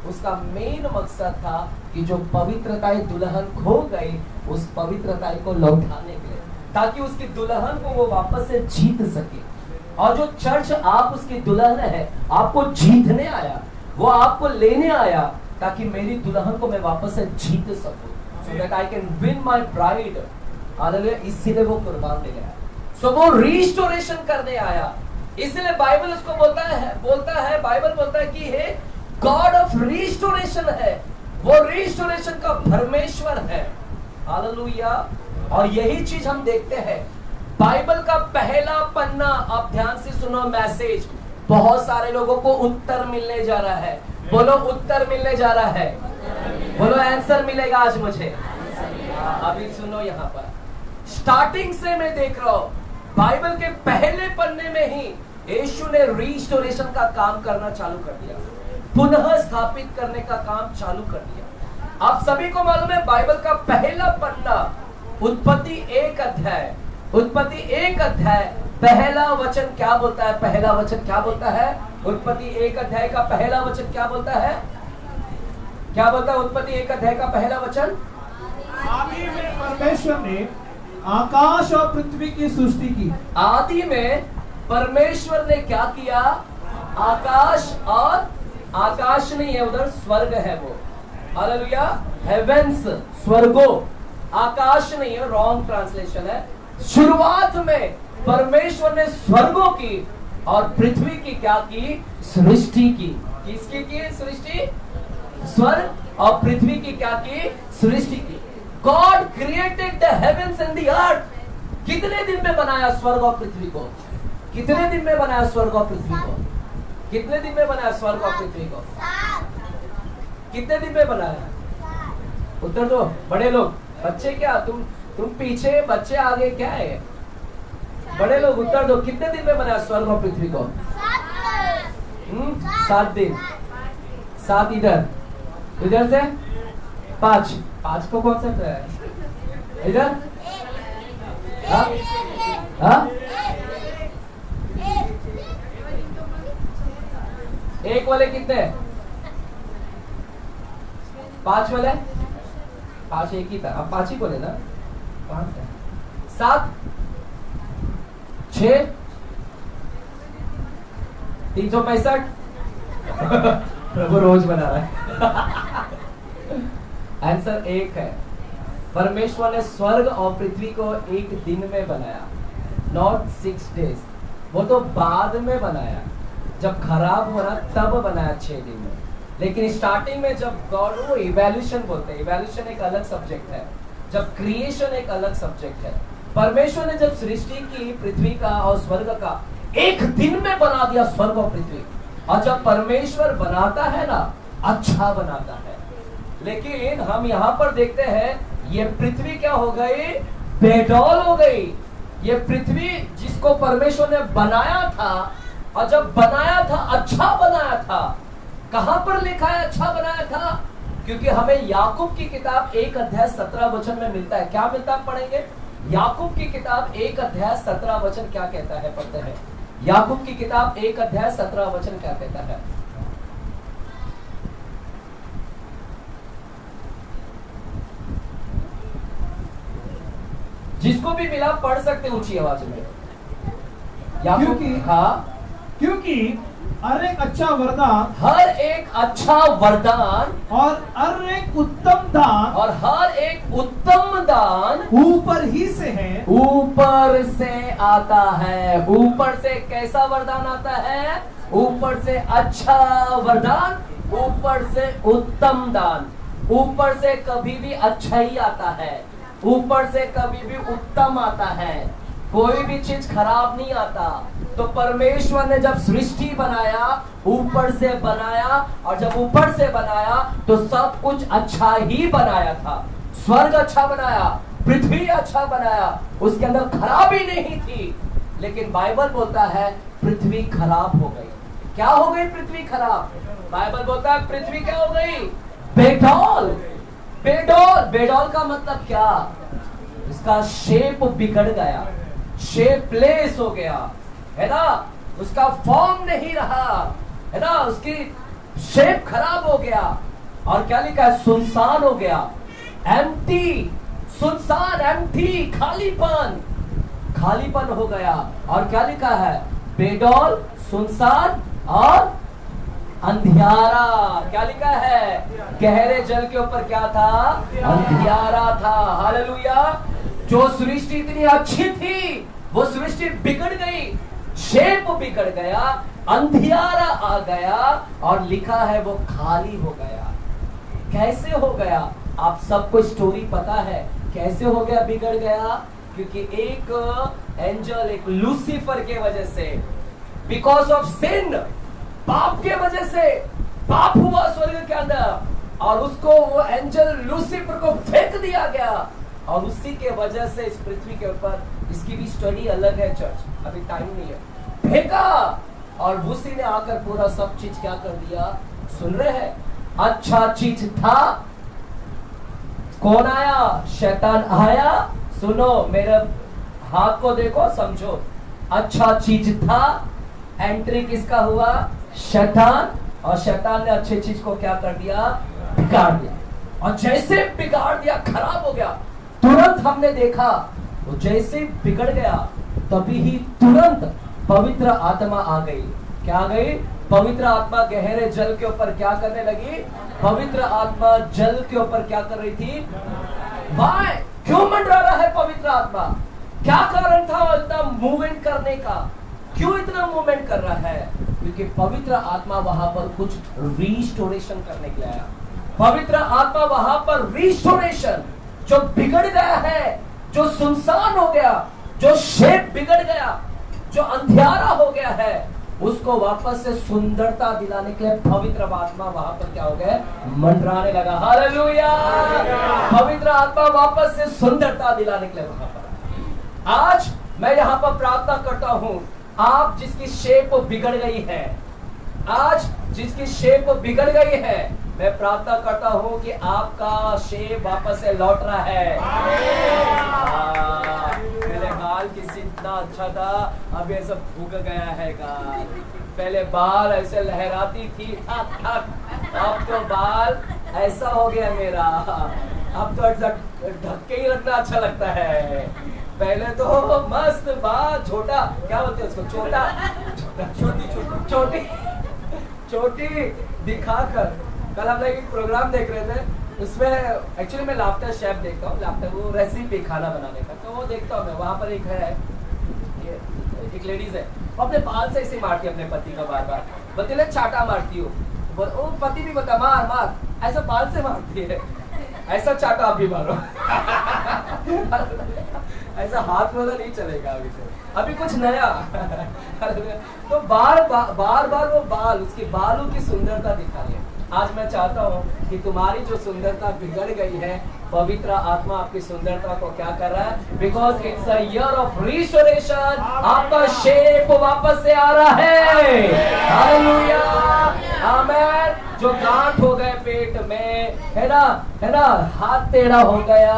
उसका मेन मकसद था कि जो पवित्रताई दुल्हन खो गई, उस पवित्रताई को लौटाने के लिए, ताकि उसकी दुल्हन को वो वापस से जीत सके। और जो चर्च, आप उसकी दुल्हन है, आपको जीतने आया, वो आपको लेने आया, ताकि मेरी दुल्हन को मैं वापस से जीत सकूं, so that I can win my bride। Hallelujah. इसीलिए वो कुर्बान दे गया। सो वो रिस्टोरेशन करने आया। इसलिए बाइबल उसको बोलता है बाइबल बोलता है कि हे गॉड ऑफ रिस्टोरेशन है। वो रिस्टोरेशन का परमेश्वर है। हालेलुया। और यही चीज हम देखते हैं बाइबल का पहला पन्ना। आप ध्यान से सुनो मैसेज। बहुत सारे लोगों को उत्तर मिलने जा रहा है। बोलो, उत्तर मिलने जा रहा है। बोलो, आंसर मिलेगा आज मुझे। अभी सुनो, यहाँ पर स्टार्टिंग से मैं देख रहा हूं, बाइबल के पहले पन्ने में ही यीशु ने रिस्टोरेशन का काम करना चालू कर दिया, पुनः स्थापित करने का काम चालू कर दिया। आप सभी को मालूम है, बाइबल का पहला पन्ना उत्पत्ति 1 अध्याय, उत्पत्ति 1 अध्याय पहला वचन क्या बोलता है? पहला वचन क्या बोलता है? उत्पत्ति 1 अध्याय का पहला वचन क्या बोलता है? क्या बोलता है उत्पत्ति 1 अध्याय का पहला वचन? आदि में परमेश्वर ने आकाश और पृथ्वी की सृष्टि की। आदि में परमेश्वर ने क्या किया? आकाश, और आकाश नहीं है उधर, स्वर्ग है वो। हालेलुया। हेवेंस, स्वर्गो, आकाश नहीं है, रॉन्ग ट्रांसलेशन है। शुरुआत में परमेश्वर ने स्वर्गों की और पृथ्वी की क्या की? सृष्टि की। किसकी की सृष्टि? स्वर्ग और पृथ्वी की क्या की? सृष्टि की। God created the heavens and the earth. कितने दिन में बनाया स्वर्ग और पृथ्वी को? कितने दिन में बनाया स्वर्ग और पृथ्वी को? कितने दिन में बनाया स्वर्ग और पृथ्वी को? कितने दिन में बनाया? उत्तर दो बड़े लोग। बच्चे क्या, तुम पीछे, बच्चे आगे, क्या है? बड़े लोग उत्तर दो, कितने दिन में बनाया स्वर्ग और पृथ्वी को? 7 दिन। 7 इधर से 5 को कौन सा है इधर? हाँ? एक वाले कितने? 5 वाले? 5 एक ही था, अब 5 ही बोले ना? 5 है। 7 6 365 प्रभु रोज बना रहा है। आंसर 1 है। परमेश्वर ने स्वर्ग और पृथ्वी को एक दिन में बनाया, नॉट 6 डेज। वो तो बाद में बनाया, जब खराब हो रहा तब बनाया 6 दिन में। लेकिन स्टार्टिंग में जब गॉड, वो इवैल्यूएशन बोलते हैं, इवैल्यूएशन एक अलग सब्जेक्ट है, जब क्रिएशन एक अलग सब्जेक्ट है। परमेश्वर ने जब सृष्टि की पृथ्वी का और स्वर्ग का, एक दिन में बना दिया स्वर्ग और पृथ्वी। और जब परमेश्वर बनाता है ना, अच्छा बनाता है। लेकिन हम यहाँ पर देखते हैं, ये पृथ्वी क्या हो गई? बेडौल हो गई। ये पृथ्वी जिसको परमेश्वर ने बनाया था, और जब बनाया था अच्छा बनाया था। कहां पर लिखा है अच्छा बनाया था? क्योंकि हमें याकूब की किताब 1 अध्याय 17 वचन में मिलता है। क्या मिलता है? पढ़ेंगे याकूब की किताब 1 अध्याय 17 वचन क्या कहता है, पढ़ते हैं। याकूब की किताब 1 अध्याय 17 वचन क्या कहता है? जिसको भी मिला पढ़ सकते ऊंची आवाज में। क्योंकि हर एक अच्छा वरदान, हर एक अच्छा वरदान और हर एक उत्तम दान, और हर एक उत्तम दान ऊपर ही से है, ऊपर से आता है। ऊपर से कैसा वरदान आता है? ऊपर से अच्छा वरदान, ऊपर से उत्तम दान। ऊपर से कभी भी अच्छा ही आता है, ऊपर से कभी भी उत्तम आता है, कोई भी चीज खराब नहीं आता। तो परमेश्वर ने जब सृष्टि बनाया, ऊपर से बनाया, और जब ऊपर से बनाया तो सब कुछ अच्छा ही बनाया था। स्वर्ग अच्छा बनाया, पृथ्वी अच्छा बनाया, उसके अंदर खराबी नहीं थी। लेकिन बाइबल बोलता है पृथ्वी खराब हो गई। क्या हो गई पृथ्वी खराब? बाइबल बोलता है पृथ्वी क्या हो गई? बेडौल। बेडौल, बेडौल का मतलब क्या? इसका शेप बिगड़ गया, शेपलेस हो गया, है ना? उसका फॉर्म नहीं रहा, है ना? उसकी शेप खराब हो गया। और क्या लिखा है? सुनसान हो गया, एम्प्टी, सुनसान, एम्प्टी, खालीपन, खालीपन हो गया। और क्या लिखा है? बेडौल, सुनसान और अंधियारा। क्या लिखा है? गहरे जल के ऊपर क्या था? अंधियारा था। हालेलुया। जो सृष्टि इतनी अच्छी थी, वो सृष्टि बिगड़ गई, शेप बिगड़ गया, अंधियारा आ गया, और लिखा है वो खाली हो गया। कैसे हो गया? आप सबको स्टोरी पता है कैसे हो गया, बिगड़ गया? क्योंकि एक एंजल, एक लूसीफर के वजह से, बिकॉज ऑफ सिन, पाप के वजह से पाप हुआ स्वर्ग के अंदर, और उसको वो एंजल लूसीफर को फेंक दिया गया। और उसी के वजह से इस पृथ्वी के ऊपर, इसकी भी स्टडी अलग है चर्च, अभी टाइम नहीं है, फेंका। और उसी ने आकर पूरा सब चीज क्या कर दिया? सुन रहे हैं? अच्छा चीज था, कौन आया? शैतान आया। सुनो, मेरे हाथ को देखो, समझो। अच्छा चीज था, एंट्री किसका हुआ? शैतान। और शैतान ने अच्छी चीज को क्या कर दिया? बिगाड़ दिया। और जैसे बिगाड़ दिया, खराब हो गया, तुरंत हमने देखा वो जैसे बिगड़ गया, तभी ही तुरंत पवित्र आत्मा आ गई। क्या आ गई? पवित्र आत्मा गहरे जल के ऊपर क्या करने लगी? पवित्र आत्मा जल के ऊपर क्या कर रही थी? वाई? क्यों मंडरा रहा है पवित्र आत्मा? क्या कारण था इतना मूवमेंट करने का? क्यों इतना मूवमेंट कर रहा है? क्योंकि पवित्र आत्मा वहां पर कुछ रिस्टोरेशन करने के लिए आया। पवित्र आत्मा वहां पर रिस्टोरेशन, जो बिगड़ गया है, जो सुनसान हो गया, जो शेप बिगड़ गया, जो अंधियारा हो गया है, उसको वापस से सुंदरता दिलाने के लिए पवित्र आत्मा वहां पर क्या हो गया, मंडराने लगा। हालेलुया। पवित्र आत्मा वापस से सुंदरता दिलाने के लिए वहां पर। आज मैं यहाँ पर प्रार्थना करता हूँ, आप जिसकी शेप बिगड़ गई है, आज जिसकी शेप बिगड़ गई है, मैं प्रार्थना करता हूँ कि आपका शेप वापस से लौट रहा है। पहले बाल किसी इतना अच्छा था, अब ये सब भूग गया है का। पहले बाल ऐसे लहराती थी, अब तो बाल ऐसा हो गया मेरा, अब तो ढक के ही रखना अच्छा लगता है। पहले तो मस्त बाल, छोटा क्या बोलते हैं उसको, छोटी छोटी दिखाकर। कल हम लोग एक प्रोग्राम देख रहे थे, उसमें एक्चुअली मैं लाफ्टर शेफ देखता हूँ, लाफ्टर वो रेसिपी खाना बनाने का, तो वो देखता हूँ मैं। वहाँ पर एक है, एक लेडीज है, वो अपने बाल से ऐसे मारती है अपने पति का, बार बार पति ने चाटा मारती हो, वो पति भी बता मार मार, ऐसा बाल से मारती है। ऐसा चाटा आप भी मारो। ऐसा हाथ में नहीं चलेगा अभी से, अभी कुछ नया। तो बार बार वो बाल, उसके बालों की सुंदरता दिखा रही है। आज मैं चाहता हूँ कि तुम्हारी जो सुंदरता बिगड़ गई है, पवित्र आत्मा आपकी सुंदरता को क्या कर रहा है, because it's a year of restoration. आपका शेप वापस से आ रहा है। हालेलुया, आमेन। जो गांठ हो गए पेट में, है ना, हाथ टेढ़ा हो गया,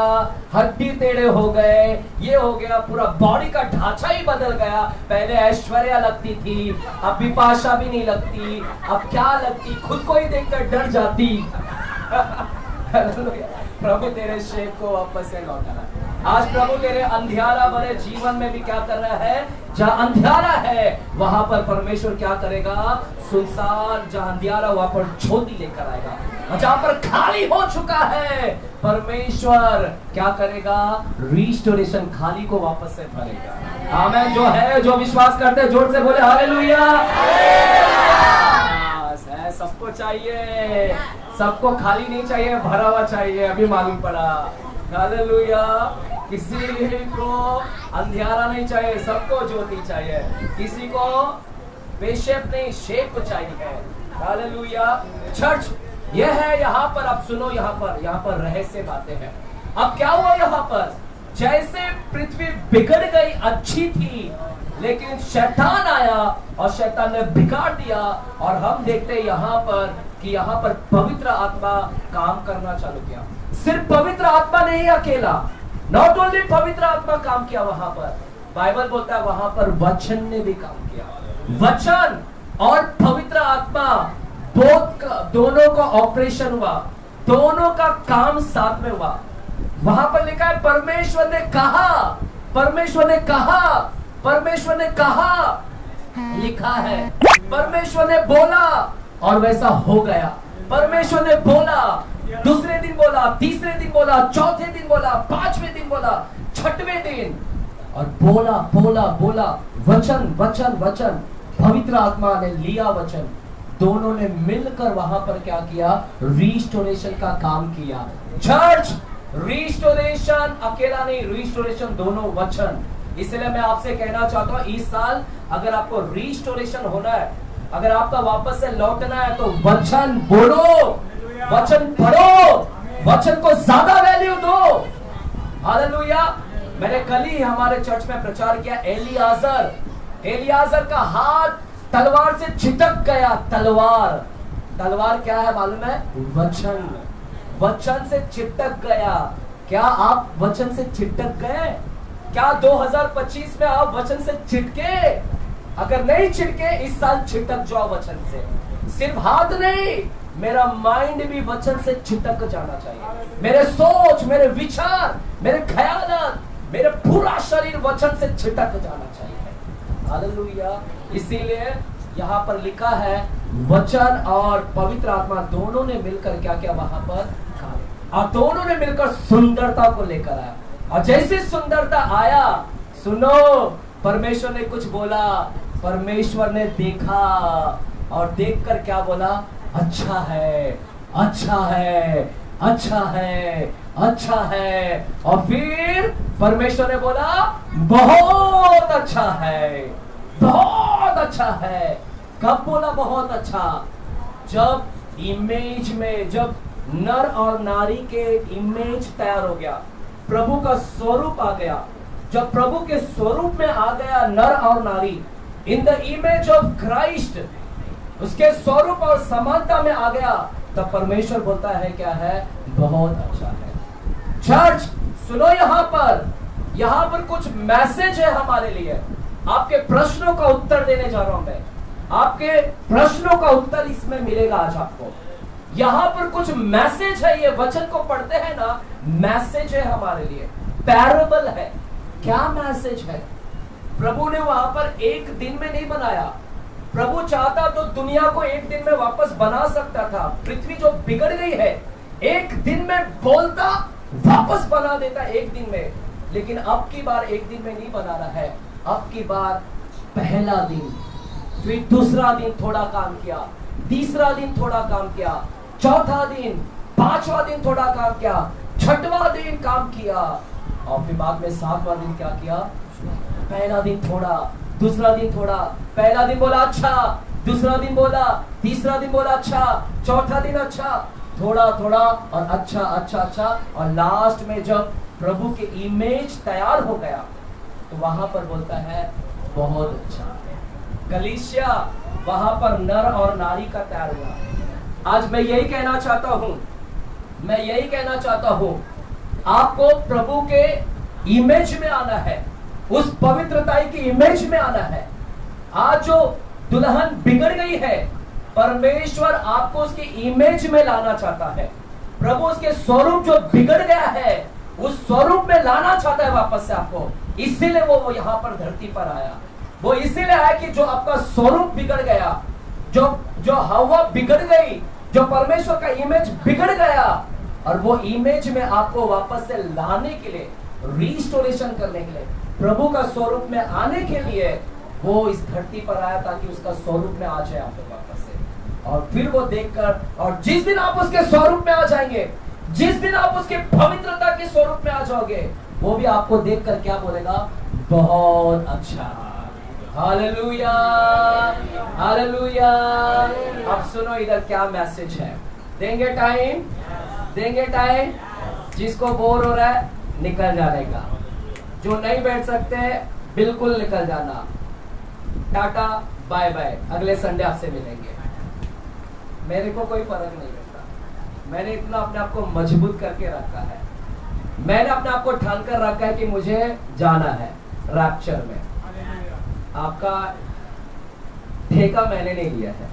हड्डी टेढ़े हो गए, ये हो गया, पूरा बॉडी का ढांचा ही बदल गया। पहले ऐश्वर्या लगती थी, अब विपाशा भी नहीं लगती, अब क्या लगती, खुद को ही देखकर डर जाती। प्रभु तेरे शेप को वापस से लौटाना। आज प्रभु तेरे अंधियारा भरे जीवन में भी क्या कर रहा है, जहाँ अंधियारा है वहां पर परमेश्वर क्या करेगा, सुनसान जहाँ अंधियारा वहां पर ज्योति लेकर आएगा। जहाँ पर खाली हो चुका है, परमेश्वर क्या करेगा, रिस्टोरेशन, खाली को वापस से भरेगा। आमेन। जो है, जो विश्वास करते हैं, जोर से बोले हालेलुया। सबको चाहिए, सबको खाली नहीं चाहिए, भरा हुआ चाहिए। अभी मालूम पड़ा, हालेलुया। किसी को अंधियारा नहीं चाहिए, सबको ज्योति चाहिए। किसी को बेशेप नहीं, शेप चाहिए। हालेलुया। चर्च यह है, यहाँ पर अब सुनो, यहाँ पर रहस्य बातें हैं। अब क्या हुआ यहाँ पर, जैसे पृथ्वी बिगड़ गई, अच्छी थी, लेकिन शैतान आया और शैतान ने बिगाड़ दिया। और हम देखते हैं यहाँ पर कि यहाँ पर पवित्र आत्मा काम करना चालू किया। सिर्फ पवित्र आत्मा नहीं अकेला, नॉट ओनली पवित्र आत्मा काम किया वहां पर, बाइबल बोलता है वहां पर वचन ने भी काम किया। वचन और पवित्र आत्मा दोनों का ऑपरेशन हुआ, दोनों का काम साथ में हुआ। वहां पर लिखा है परमेश्वर ने कहा, परमेश्वर ने कहा, परमेश्वर ने कहा, लिखा है परमेश्वर ने बोला और वैसा हो गया। परमेश्वर ने बोला, दूसरे दिन बोला, तीसरे दिन बोला, चौथे दिन बोला, पांचवें दिन बोला, छठवें दिन, और बोला बोला बोला, वचन वचन वचन, पवित्र आत्मा ने लिया वचन, दोनों ने मिलकर वहां पर क्या किया, रिस्टोरेशन का काम किया। चर्च, रिस्टोरेशन अकेला नहीं, रिस्टोरेशन दोनों वचन। इसलिए मैं आपसे कहना चाहता हूं, इस साल अगर आपको रिस्टोरेशन होना है, अगर आपका वापस से लौटना है, तो वचन बोलो, वचन पढ़ो, वचन को ज्यादा वैल्यू दो। हालेलुया। मैंने कल ही हमारे चर्च में प्रचार किया, एलियाजर का हाथ तलवार से छिटक गया। तलवार क्या है मालूम है, वचन, वचन से चिटक गया। क्या आप वचन से चिटक गए? क्या 2025 में आप वचन से चिटके? अगर नहीं चिटके, इस साल छिटक जाओ वचन से। सिर्फ हाथ नहीं, मेरा माइंड भी वचन से छिटक जाना चाहिए। मेरे सोच, मेरे विचार, मेरे ख्याल, मेरे पूरा शरीर वचन से छिटक जाना चाहिए। हालेलुया। इसीलिए यहाँ पर लिखा है वचन और पवित्र आत्मा दोनों ने मिलकर क्या किया वहां पर काम, और दोनों ने मिलकर सुंदरता को लेकर आया। और जैसे सुंदरता आया, सुनो, परमेश्वर ने कुछ बोला, परमेश्वर ने देखा और देखकर क्या बोला, अच्छा है, अच्छा है, अच्छा है, अच्छा है। और फिर परमेश्वर ने बोला बहुत अच्छा है, बहुत बहुत अच्छा है। कब बोला बहुत अच्छा? जब इमेज में, जब नर और नारी के इमेज तैयार हो गया, प्रभु का स्वरूप आ गया, जब प्रभु के स्वरूप में आ गया नर और नारी, in the image of Christ, उसके स्वरूप और समानता में आ गया, तब परमेश्वर बोलता है क्या है? बहुत अच्छा है। चर्च सुनो, यहां पर कुछ मैसेज है हमारे लिए। आपके प्रश्नों का उत्तर देने जा रहा हूं मैं। आपके प्रश्नों का उत्तर इसमें मिलेगा आज आपको। यहां पर कुछ मैसेज है। ये वचन को पढ़ते हैं ना, मैसेज है हमारे लिए, पैराबल है। क्या मैसेज है? प्रभु ने वहां पर एक दिन में नहीं बनाया। प्रभु चाहता तो दुनिया को एक दिन में वापस बना सकता था। पृथ्वी जो बिगड़ गई है, एक दिन में बोलता वापस बना देता एक दिन में, लेकिन अब की बार एक दिन में नहीं बना रहा है। अब की बार पहला दिन, फिर दूसरा दिन थोड़ा काम किया, तीसरा दिन थोड़ा काम किया, चौथा दिन, पांचवा दिन थोड़ा काम किया, छठवां दिन काम किया, और फिर बाद में सातवां दिन क्या किया? पहला दिन थोड़ा, दूसरा दिन थोड़ा, पहला दिन बोला अच्छा, दूसरा दिन बोला, तीसरा दिन बोला अच्छा, चौथा दिन अच्छा, थोड़ा थोड़ा और अच्छा अच्छा अच्छा, और लास्ट में जब प्रभु के इमेज तैयार हो गया तो वहां पर बोलता है बहुत अच्छा। कलीसिया वहां पर नर और नारी का तैयार हुआ। आज मैं यही कहना चाहता हूं, मैं यही कहना चाहता हूं, आपको प्रभु के इमेज में आना है, उस पवित्रता की इमेज में आना है। आज जो दुल्हन बिगड़ गई है, परमेश्वर आपको उसके इमेज में लाना चाहता है। प्रभु उसके स्वरूप जो बिगड़ गया है, उस स्वरूप में लाना चाहता है वापस से आपको। इसीलिए वो यहाँ पर धरती पर आया। वो इसीलिए आया कि जो आपका स्वरूप बिगड़ गया, जो हवा बिगड़ गई, जो परमेश्वर का इमेज बिगड़ गया, और वो इमेज में आपको वापस से लाने के लिए, रिस्टोरेशन करने के लिए, प्रभु का स्वरूप में आने के लिए वो इस धरती पर आया, ताकि उसका स्वरूप में आ जाए आपको वापस से। और फिर वो देखकर, और जिस दिन आप उसके स्वरूप में आ जाएंगे, जिस दिन आप उसके पवित्रता के स्वरूप में आ जाओगे, वो भी आपको देखकर क्या बोलेगा? बहुत अच्छा। Hallelujah, hallelujah. अब सुनो इधर क्या मैसेज है। देंगे टाइम, देंगे टाइम। जिसको बोर हो रहा है निकल जाने का, जो नहीं बैठ सकते बिल्कुल निकल जाना। टाटा बाय बाय, अगले संडे आपसे मिलेंगे। मेरे को कोई फर्क नहीं पड़ता। मैंने इतना अपने आप को मजबूत करके रखा है, मैंने अपने आप को ठान कर रखा है कि मुझे जाना है रैप्चर में। आपका ठेका मैंने नहीं लिया है,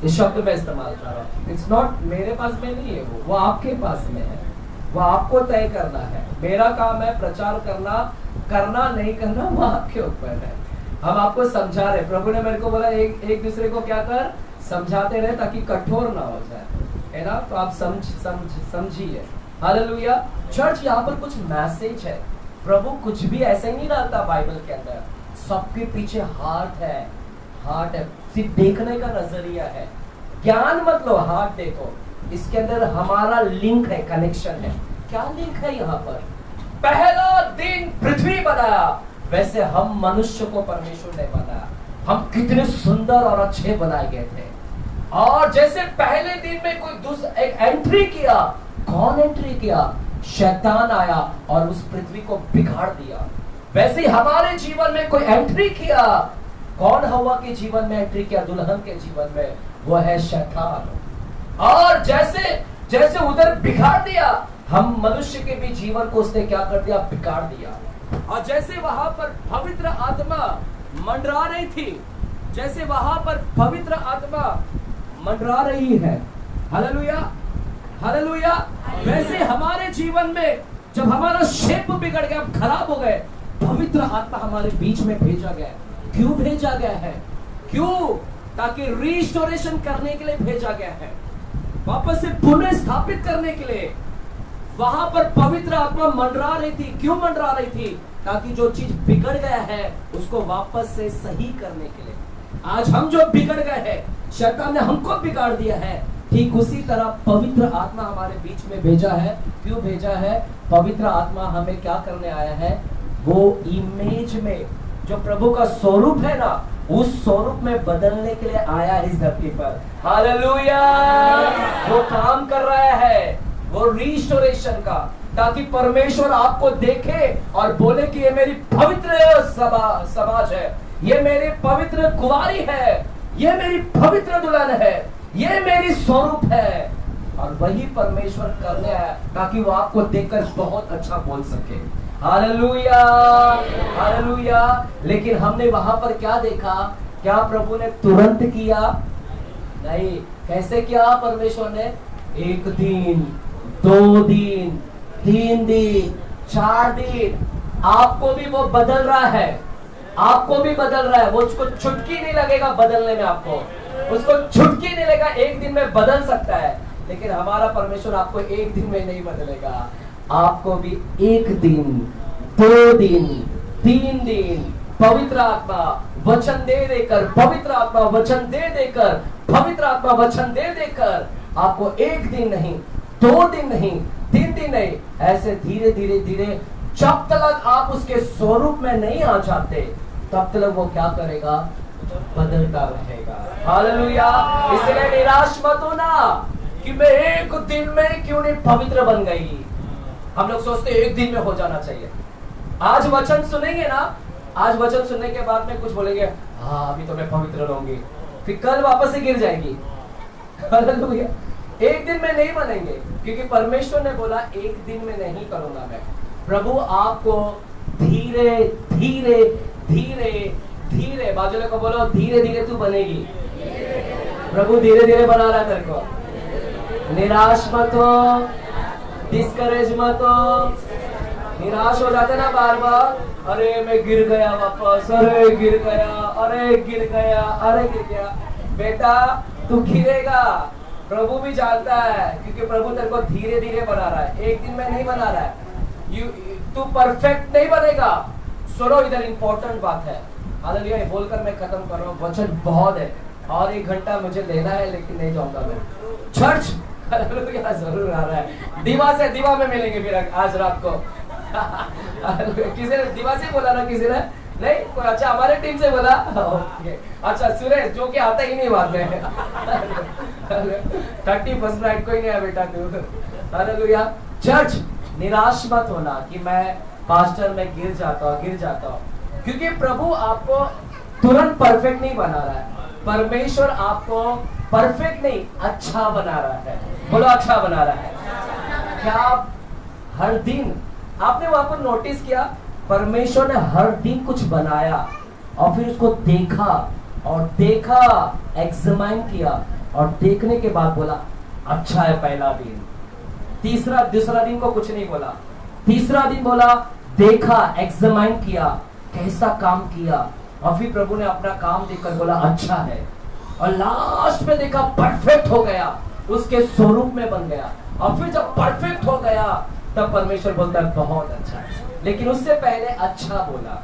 इस शब्द में इस्तेमाल कर रहा हूं। इट्स नॉट मेरे पास में नहीं है, वो आपके पास में है, वो आपको तय करना है। मेरा काम है प्रचार करना, करना नहीं करना वो आपके ऊपर है। हम आपको समझा रहे, प्रभु ने मेरे को बोला एक दूसरे को क्या कर, समझाते रहे ताकि कठोर ना हो जाए, है ना? तो आप समझिए। हालेलुया। चर्च यहाँ पर कुछ मैसेज है। प्रभु कुछ भी ऐसे नहीं डालता बाइबल के अंदर, सबके पीछे हार्ट है, हार्ट है। सिर्फ देखने का नजरिया है, ज्ञान मत लो, हार्ट देखो। इसके अंदर हमारा लिंक है, कनेक्शन है। क्या लिंक है यहाँ पर? पहला दिन पृथ्वी बनाया, वैसे हम मनुष्य को परमेश्वर ने बनाया। हम कितने सुंदर और अच्छे बनाए गए थे। और जैसे पहले दिन में कोई एक एंट्री किया, कौन एंट्री किया? शैतान आया और उस पृथ्वी को बिगाड़ दिया। वैसे ही हमारे जीवन में कोई एंट्री किया, कौन हवा के जीवन में एंट्री किया? दुल्हन के जीवन में, वो है शैतान। और जैसे उधर बिगाड़ दिया, हम मनुष्य के भी जीवन को उसने क्या कर दिया? बिगाड़ दिया। और जैसे वहां पर पवित्र आत्मा मंडरा रही थी, जैसे वहां पर पवित्र आत्मा मंडरा रही है, हालेलुया, हालेलुया, वैसे हमारे जीवन में जब हमारा शेप बिगड़ गया, खराब हो गए, पवित्र आत्मा हमारे बीच में भेजा गया। क्यों भेजा गया है? क्यों? ताकि रिस्टोरेशन करने के लिए भेजा गया है, वापस से पुनः स्थापित करने के लिए। वहां पर पवित्र आत्मा मंडरा रही थी। क्यों मंडरा रही थी? ताकि जो चीज बिगड़ गया है उसको वापस से सही करने के लिए। आज हम जो बिगड़ गए हैं, शैतान ने हमको बिगाड़ दिया है, ठीक उसी तरह पवित्र आत्मा हमारे बीच में भेजा है। क्यों भेजा है? पवित्र आत्मा हमें क्या करने आया है? वो इमेज में जो प्रभु का स्वरूप है ना, उस स्वरूप में बदलने के लिए आया इस धरती पर। हालेलुया। वो काम कर रहा है, वो रिस्टोरेशन का, ताकि परमेश्वर आपको देखे और बोले कि ये मेरी पवित्र समाज है, ये मेरी पवित्र कुंवारी है, ये मेरी पवित्र दुल्हन है, ये मेरी स्वरूप है। और वही परमेश्वर करने आया ताकि वो आपको देखकर बहुत अच्छा बोल सके। Hallelujah, hallelujah. लेकिन हमने वहां पर क्या देखा? क्या प्रभु ने तुरंत किया? नहीं। कैसे किया परमेश्वर ने? 1 दिन, 2 दिन, 3 दिन, 4 दिन। आपको भी वो बदल रहा है, आपको भी बदल रहा है। वो उसको चुटकी नहीं लगेगा बदलने में, आपको उसको चुटकी नहीं लगेगा। 1 दिन में बदल सकता है, लेकिन हमारा परमेश्वर आपको 1 दिन में नहीं बदलेगा। आपको भी 1 दिन, 2 दिन, 3 दिन पवित्र आत्मा वचन दे देकर, पवित्र आत्मा वचन दे देकर, पवित्र आत्मा वचन दे देकर आपको 1 दिन नहीं, 2 दिन नहीं, 3 दिन नहीं, ऐसे धीरे धीरे धीरे जब तक आप उसके स्वरूप में नहीं आ जाते तब तक वो क्या करेगा? बदलता रहेगा। हालेलुया। इसलिए निराश मत होना कि मैं 1 दिन में क्यों नहीं पवित्र बन गई। हम लोग सोचते 1 दिन में हो जाना चाहिए। आज वचन सुनेंगे ना, आज वचन सुनने के बाद में कुछ बोलेंगे, हाँ अभी तो मैं पवित्र रहूंगी, फिर कल वापस से गिर जाएगी। हालेलुया। 1 दिन में नहीं बनेंगे, क्योंकि परमेश्वर ने बोला 1 दिन में नहीं करूंगा मैं। प्रभु आपको धीरे धीरे धीरे धीरे, बाजू को बोलो धीरे धीरे तू बनेगी। प्रभु धीरे धीरे बना रहा है तेरे को। निराश मत हो, डिस्करेज मत हो। निराश हो जाते ना बार बार, अरे मैं गिर गया वापस, अरे गिर गया, अरे गिर गया, अरे गिर गया। बेटा तू गिरेगा, प्रभु भी जानता है, क्योंकि प्रभु तेरे को धीरे धीरे बना रहा है, 1 दिन में नहीं बना रहा है। तू परफेक्ट नहीं बनेगा। सुनो, इधर इंपॉर्टेंट बात है। हालेलुया। ये बोलकर मैं खत्म कर रहा हूँ, वचन बहुत है और 1 घंटा मुझे लेना है, लेकिन नहीं जाऊंगा मैं चर्च। हालेलुया। जरूर आ रहा है। दीवा में मिलेंगे फिर आज रात को। किसी ने दीवा से बोला ना? किसी ने नहीं? कोई अच्छा हमारे टीम से बोला। ओके। अच्छा सुरेश, जो कि आता ही नहीं बात में। 31st नाइट कोई नहीं है बेटा तू। हालेलुया। चर्च, निराश मत होना कि मैं पास्टर में गिर जाता हूँ, क्योंकि प्रभु आपको तुरंत परफेक्ट नहीं बना रहा है। परमेश्वर आपको परफेक्ट नहीं, अच्छा बना रहा है। बोलो अच्छा बना रहा है। क्या आप हर दिन, आपने वहां पर नोटिस किया, परमेश्वर ने हर दिन कुछ बनाया और फिर उसको देखा, एग्जामाइन किया और देखने के बाद बोला अच्छा है। पहला दिन, दूसरा दिन को कुछ नहीं बोला, तीसरा दिन बोला, देखा, एग्जामाइन किया, कैसा काम किया, और फिर प्रभु ने अपना काम देखकर बोला अच्छा है, और लास्ट में देखा परफेक्ट हो गया, उसके स्वरूप में बन गया। और फिर जब परफेक्ट हो गया तब परमेश्वर बोलता है बहुत अच्छा है। लेकिन उससे पहले अच्छा बोला,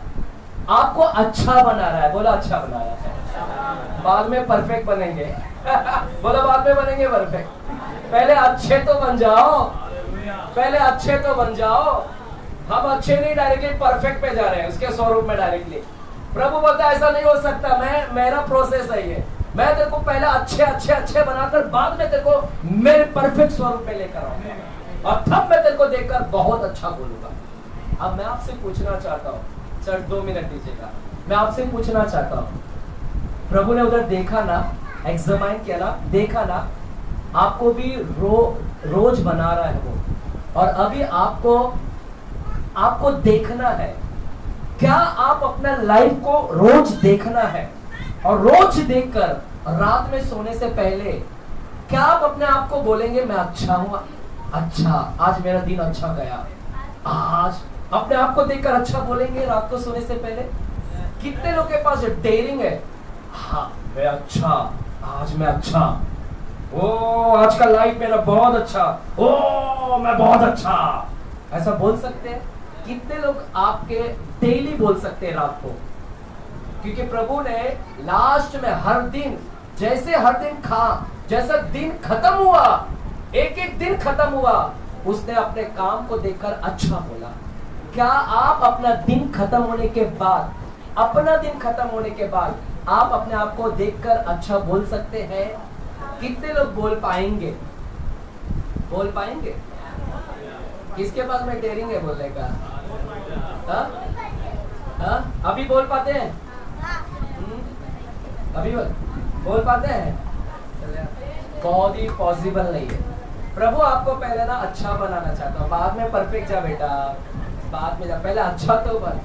आपको अच्छा बना रहा है। बोला अच्छा बना रहा है, बाद में परफेक्ट बनेंगे। बोला बाद में बनेंगे परफेक्ट। पहले अच्छे तो बन जाओ, पहले अच्छे तो बन जाओ। हम अच्छे नहीं, डायरेक्टली परफेक्ट पे जा रहे हैं, उसके स्वरूप में डायरेक्टली। प्रभु बोलता है ऐसा नहीं हो सकता, मेरा प्रोसेस है ये। मैं तेरे को पहले अच्छे बनाकर बाद में तेरे को मेरे परफेक्ट स्वरूप में लेकर आऊंगा, और तब मैं तेरे को देखकर बहुत अच्छा बोलूंगा। अब मैं आपसे पूछना चाहता हूँ, सर 2 मिनट दीजिएगा, मैं आपसे पूछना चाहता हूँ, प्रभु ने उधर देखा ना, एग्जामाइन किया ना, देखा ना, आपको भी रोज बना रहा है वो, और अभी आपको देखना है। क्या आप अपना लाइफ को रोज देखना है, और रोज देखकर रात में सोने से पहले क्या आप अपने आप को बोलेंगे मैं अच्छा हूं, अच्छा आज मेरा दिन अच्छा गया, आज अपने आप को देखकर अच्छा बोलेंगे रात को सोने से पहले? कितने लोगों के पास डेयरिंग है, हाँ मैं अच्छा, आज मैं अच्छा, ओ आज का लाइफ मेरा बहुत अच्छा, ओ मैं बहुत अच्छा, ऐसा बोल सकते हैं? कितने लोग आपके डेली बोल सकते हैं रात को? क्योंकि प्रभु ने लास्ट में हर दिन, जैसे हर दिन जैसा दिन खत्म हुआ, एक दिन खत्म हुआ, उसने अपने काम को देखकर अच्छा बोला। क्या आप अपना दिन खत्म होने के बाद आप अपने आप को देखकर अच्छा बोल सकते हैं? कितने लोग बोल पाएंगे? बोल पाएंगे? किसके पास में डेयरिंग है बोलने का? अभी बोल पाते हैं? अभी बोल पाते हैं? बहुत ही पॉसिबल नहीं है। प्रभु आपको पहले ना अच्छा बनाना चाहता हूँ, बाद में परफेक्ट जा बेटा, बाद में जा, पहले अच्छा तो बन।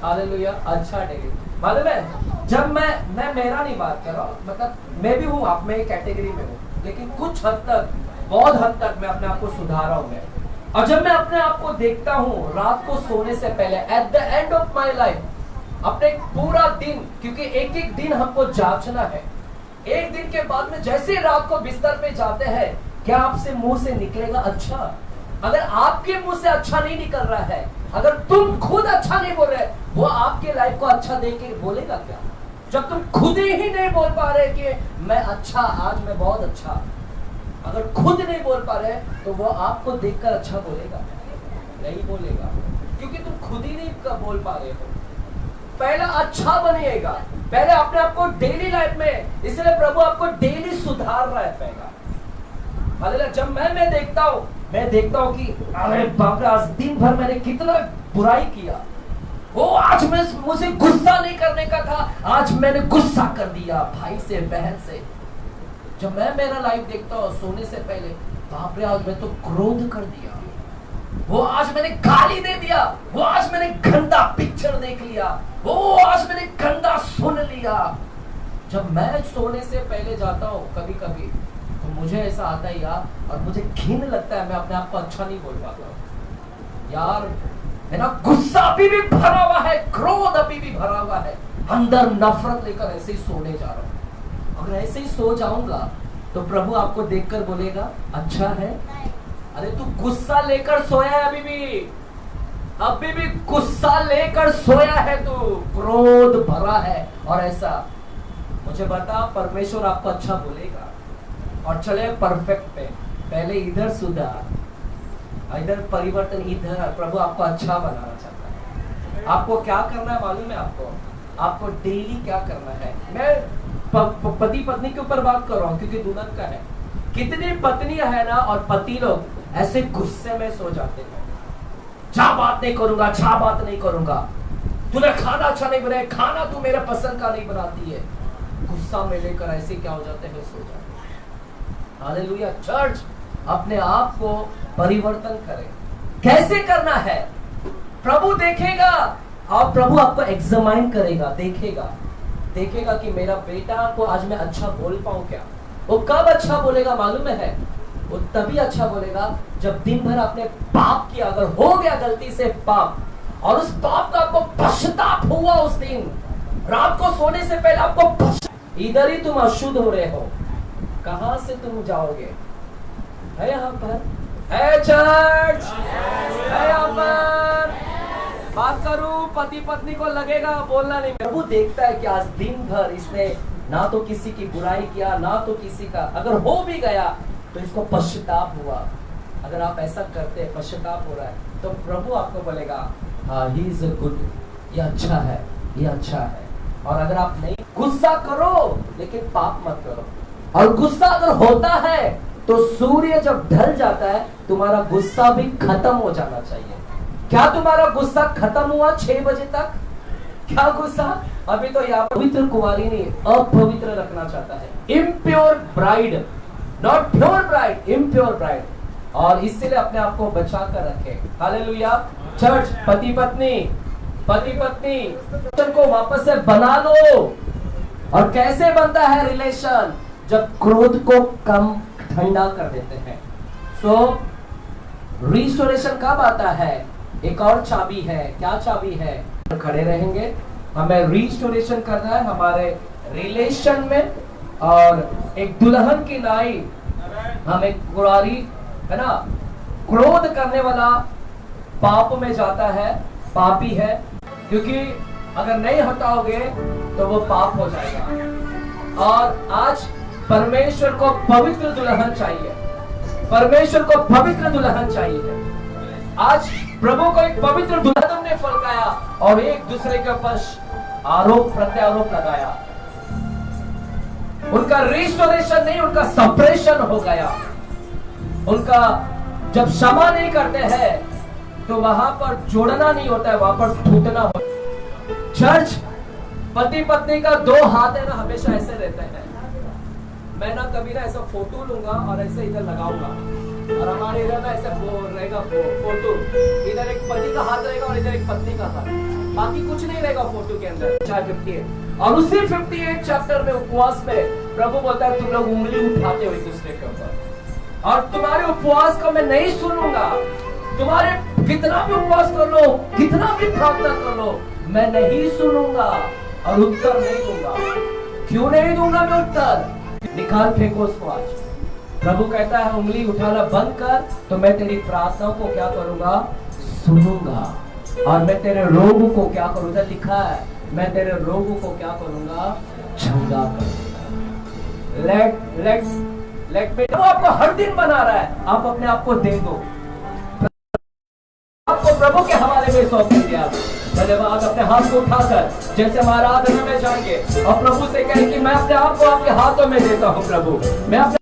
हालेलुया, अच्छा डेली। मालूम है, जब मैं मेरा नहीं बात कर रहा हूँ, मतलब मैं भी हूँ, आप में कैटेगरी में हूँ, लेकिन कुछ हद तक, बहुत हद तक मैं अपने आप को सुधारा हूँ मैं। और जब मैं अपने आप को देखता हूँ रात को सोने से पहले, at the end of my life, अपने पूरा दिन, क्योंकि एक एक दिन हमको जांचना है। एक दिन के बाद में जैसे रात को बिस्तर पे जाते हैं, क्या आपसे मुंह से निकलेगा अच्छा? अगर आपके मुंह से अच्छा नहीं निकल रहा है, अगर तुम खुद अच्छा नहीं बोल रहे, वो आपके लाइफ को अच्छा देख के बोलेगा क्या? जब तुम खुद ही नहीं बोल पा रहे कि मैं अच्छा, आज मैं बहुत अच्छा, अगर खुद नहीं बोल पा रहे तो वो आपको देखकर अच्छा बोलेगा? नहीं बोलेगा, क्योंकि तुम खुद ही नहीं बोल पा रहे हो। पहला अच्छा बनिएगा, पहले अपने आप को डेली लाइफ में, इसलिए प्रभु आपको डेली सुधार रहा है पहला। जब मैं देखता हूँ कि अरे बाप रे, आज दिन भर मैंने कितना बुराई किया, वो आज मैं मुझे गुस्सा नहीं करने का था, आज मैंने गुस्सा कर दिया भाई से, बहन से। जब मैं मेरा लाइफ देखता हूँ सोने से पहले, बाप रे आज मैं तो क्रोध कर दिया, वो आज मैंने गाली दे दिया, वो आज मैंने गंदा पिक्चर देख लिया, वो आज मैंने गंदा सुन लिया। जब मैं सोने से पहले जाता हूँ कभी कभी, तो मुझे ऐसा आता है यार, और मुझे घिन लगता है, मैं अपने आप को अच्छा नहीं बोल पाता यार, मेरा गुस्सा अभी भी भरा हुआ है, क्रोध अभी भी भरा हुआ है, अंदर नफरत लेकर ऐसे ही सोने जा रहा हूँ। अगर ऐसे ही सो जाऊंगा तो प्रभु आपको देखकर बोलेगा अच्छा है? अरे तू गुस्सा लेकर सोया है, अभी भी गुस्सा लेकर सोया है, तू क्रोध भरा है, और ऐसा मुझे बता, परमेश्वर आपको अच्छा बोलेगा? और चले परफेक्ट पे, पहले इधर सुधार, इधर परिवर्तन, इधर प्रभु आपको अच्छा बनाना चाहता है। आपको क्या करना है मालूम है? आपको डेली क्या करना है? मैं पति पत्नी के ऊपर बात कर रहा हूँ, क्योंकि दुल्हन का है। कितनी पत्नियां है ना और पति लोग ऐसे गुस्से में सो जाते हैं, छा बात नहीं करूंगा, छा बात नहीं करूंगा, तूने खाना अच्छा नहीं बनाया, खाना तू मेरे पसंद का नहीं बनाती है, गुस्सा में लेकर ऐसे क्या हो जाते हैं, सो जाते हैं। हालेलुया। चर्च अपने आप को परिवर्तन करे। कैसे करना है? प्रभु देखेगा, और प्रभु आपको एग्जामाइन करेगा, देखेगा कि मेरा बेटा को आज मैं अच्छा बोल पाऊं क्या। वो कब अच्छा बोलेगा मालूम है? वो तभी अच्छा बोलेगा जब दिन भर आपने पाप किया, अगर हो गया गलती से पाप, और उस पाप का आपको पश्चाताप हुआ उस दिन, रात को सोने से पहले आपको इधर ही तुम अशुद्ध हो रहे हो, कहां से तुम जाओगे? है यहाँ पर, है चर्च, है यहाँ पर। बात करूं, पति पत्नी को लगेगा, बोलना नहीं। प्रभु देखता है कि आज दिन भर इसने ना तो किसी की बुराई किया, ना तो किसी का, अगर हो भी गया तो इसको पश्चाताप हुआ। अगर आप ऐसा करते हैं, पश्चाताप हो रहा है, तो प्रभु आपको बोलेगा हाँ, ही इज गुड, ये अच्छा है, ये अच्छा है। और अगर आप नहीं, गुस्सा करो लेकिन पाप मत करो। और गुस्सा अगर होता है तो सूर्य जब ढल जाता है, तुम्हारा गुस्सा भी खत्म हो जाना चाहिए। क्या तुम्हारा गुस्सा खत्म हुआ 6 बजे तक? क्या गुस्सा? अभी तो यहाँ पवित्र कुंवारी नहीं, अपवित्र रखना चाहता है। Impure bride, not pure bride, impure bride. और इसलिए अपने आप को बचा कर रखे। हालेलुया। चर्च, पति पत्नी को वापस से बना लो। और कैसे बनता है रिलेशन? जब क्रोध को कम ठंडा कर देते हैं। सो रिस्टोरेशन कब आता है? एक और चाबी है। क्या चाबी है? खड़े रहेंगे, हमें रिस्टोरेशन करना है हमारे रिलेशन में। और एक दुल्हन की नाई, हम एक कुंवारी है ना, क्रोध करने वाला पाप में जाता है, पापी है, क्योंकि अगर नहीं हटाओगे तो वो पाप हो जाएगा। और आज परमेश्वर को पवित्र दुल्हन चाहिए, परमेश्वर को पवित्र दुल्हन चाहिए। आज प्रभु को एक पवित्र दुल्हन ने फलकाया और एक दूसरे के ऊपर आरोप प्रत्यारोप लगाया। उनका रिस्टोरेशन नहीं, उनका सप्रेशन हो गया। उनका जब क्षमा नहीं करते हैं तो वहां पर जोड़ना नहीं होता है, वहां पर टूटना होता है। चर्च, पति पत्नी का दो हाथ है ना, हमेशा ऐसे रहते हैं। मैं ना कभी ना ऐसा फोटो लूंगा और ऐसे इधर लगाऊंगा, और हमारे इधर ना ऐसे रहेगा फोटो, इधर एक पति का हाथ रहेगा और इधर एक पत्नी का हाथ, बाकी कुछ नहीं रहेगा फोटो के अंदर। 58 और उसी 58 चैप्टर में उपवास में प्रभु बोलता है तुम लोग उंगली उठाते हो एक दूसरे के ऊपर, और तुम्हारे उपवास को मैं नहीं सुनूंगा। तुम्हारे कितना भी उपवास कर लो, कितना भी प्रार्थना कर लो, मैं नहीं सुनूंगा और उत्तर नहीं दूंगा। क्यों नहीं दूंगा मैं उत्तर? निकाल फेंको उसको आज। प्रभु कहता है उंगली उठाना बंद कर, तो मैं तेरी प्रार्थनाओं को क्या करूंगा? सुनूंगा। और मैं तेरे रोगों को क्या करूंगा? लिखा है मैं तेरे रोगों को क्या करूंगा? चंगा करूंगा। Let me. वो आपको हर दिन बना रहा है, आप अपने आप को दे दो, आपको प्रभु के हवाले में सौंप दिया। धन्यवाद। अपने हाथ को उठाकर जैसे हम आराधना में जाएंगे और प्रभु से कहें कि मैं अपने आप को आपके हाथों में देता हूं प्रभु, मैं अपने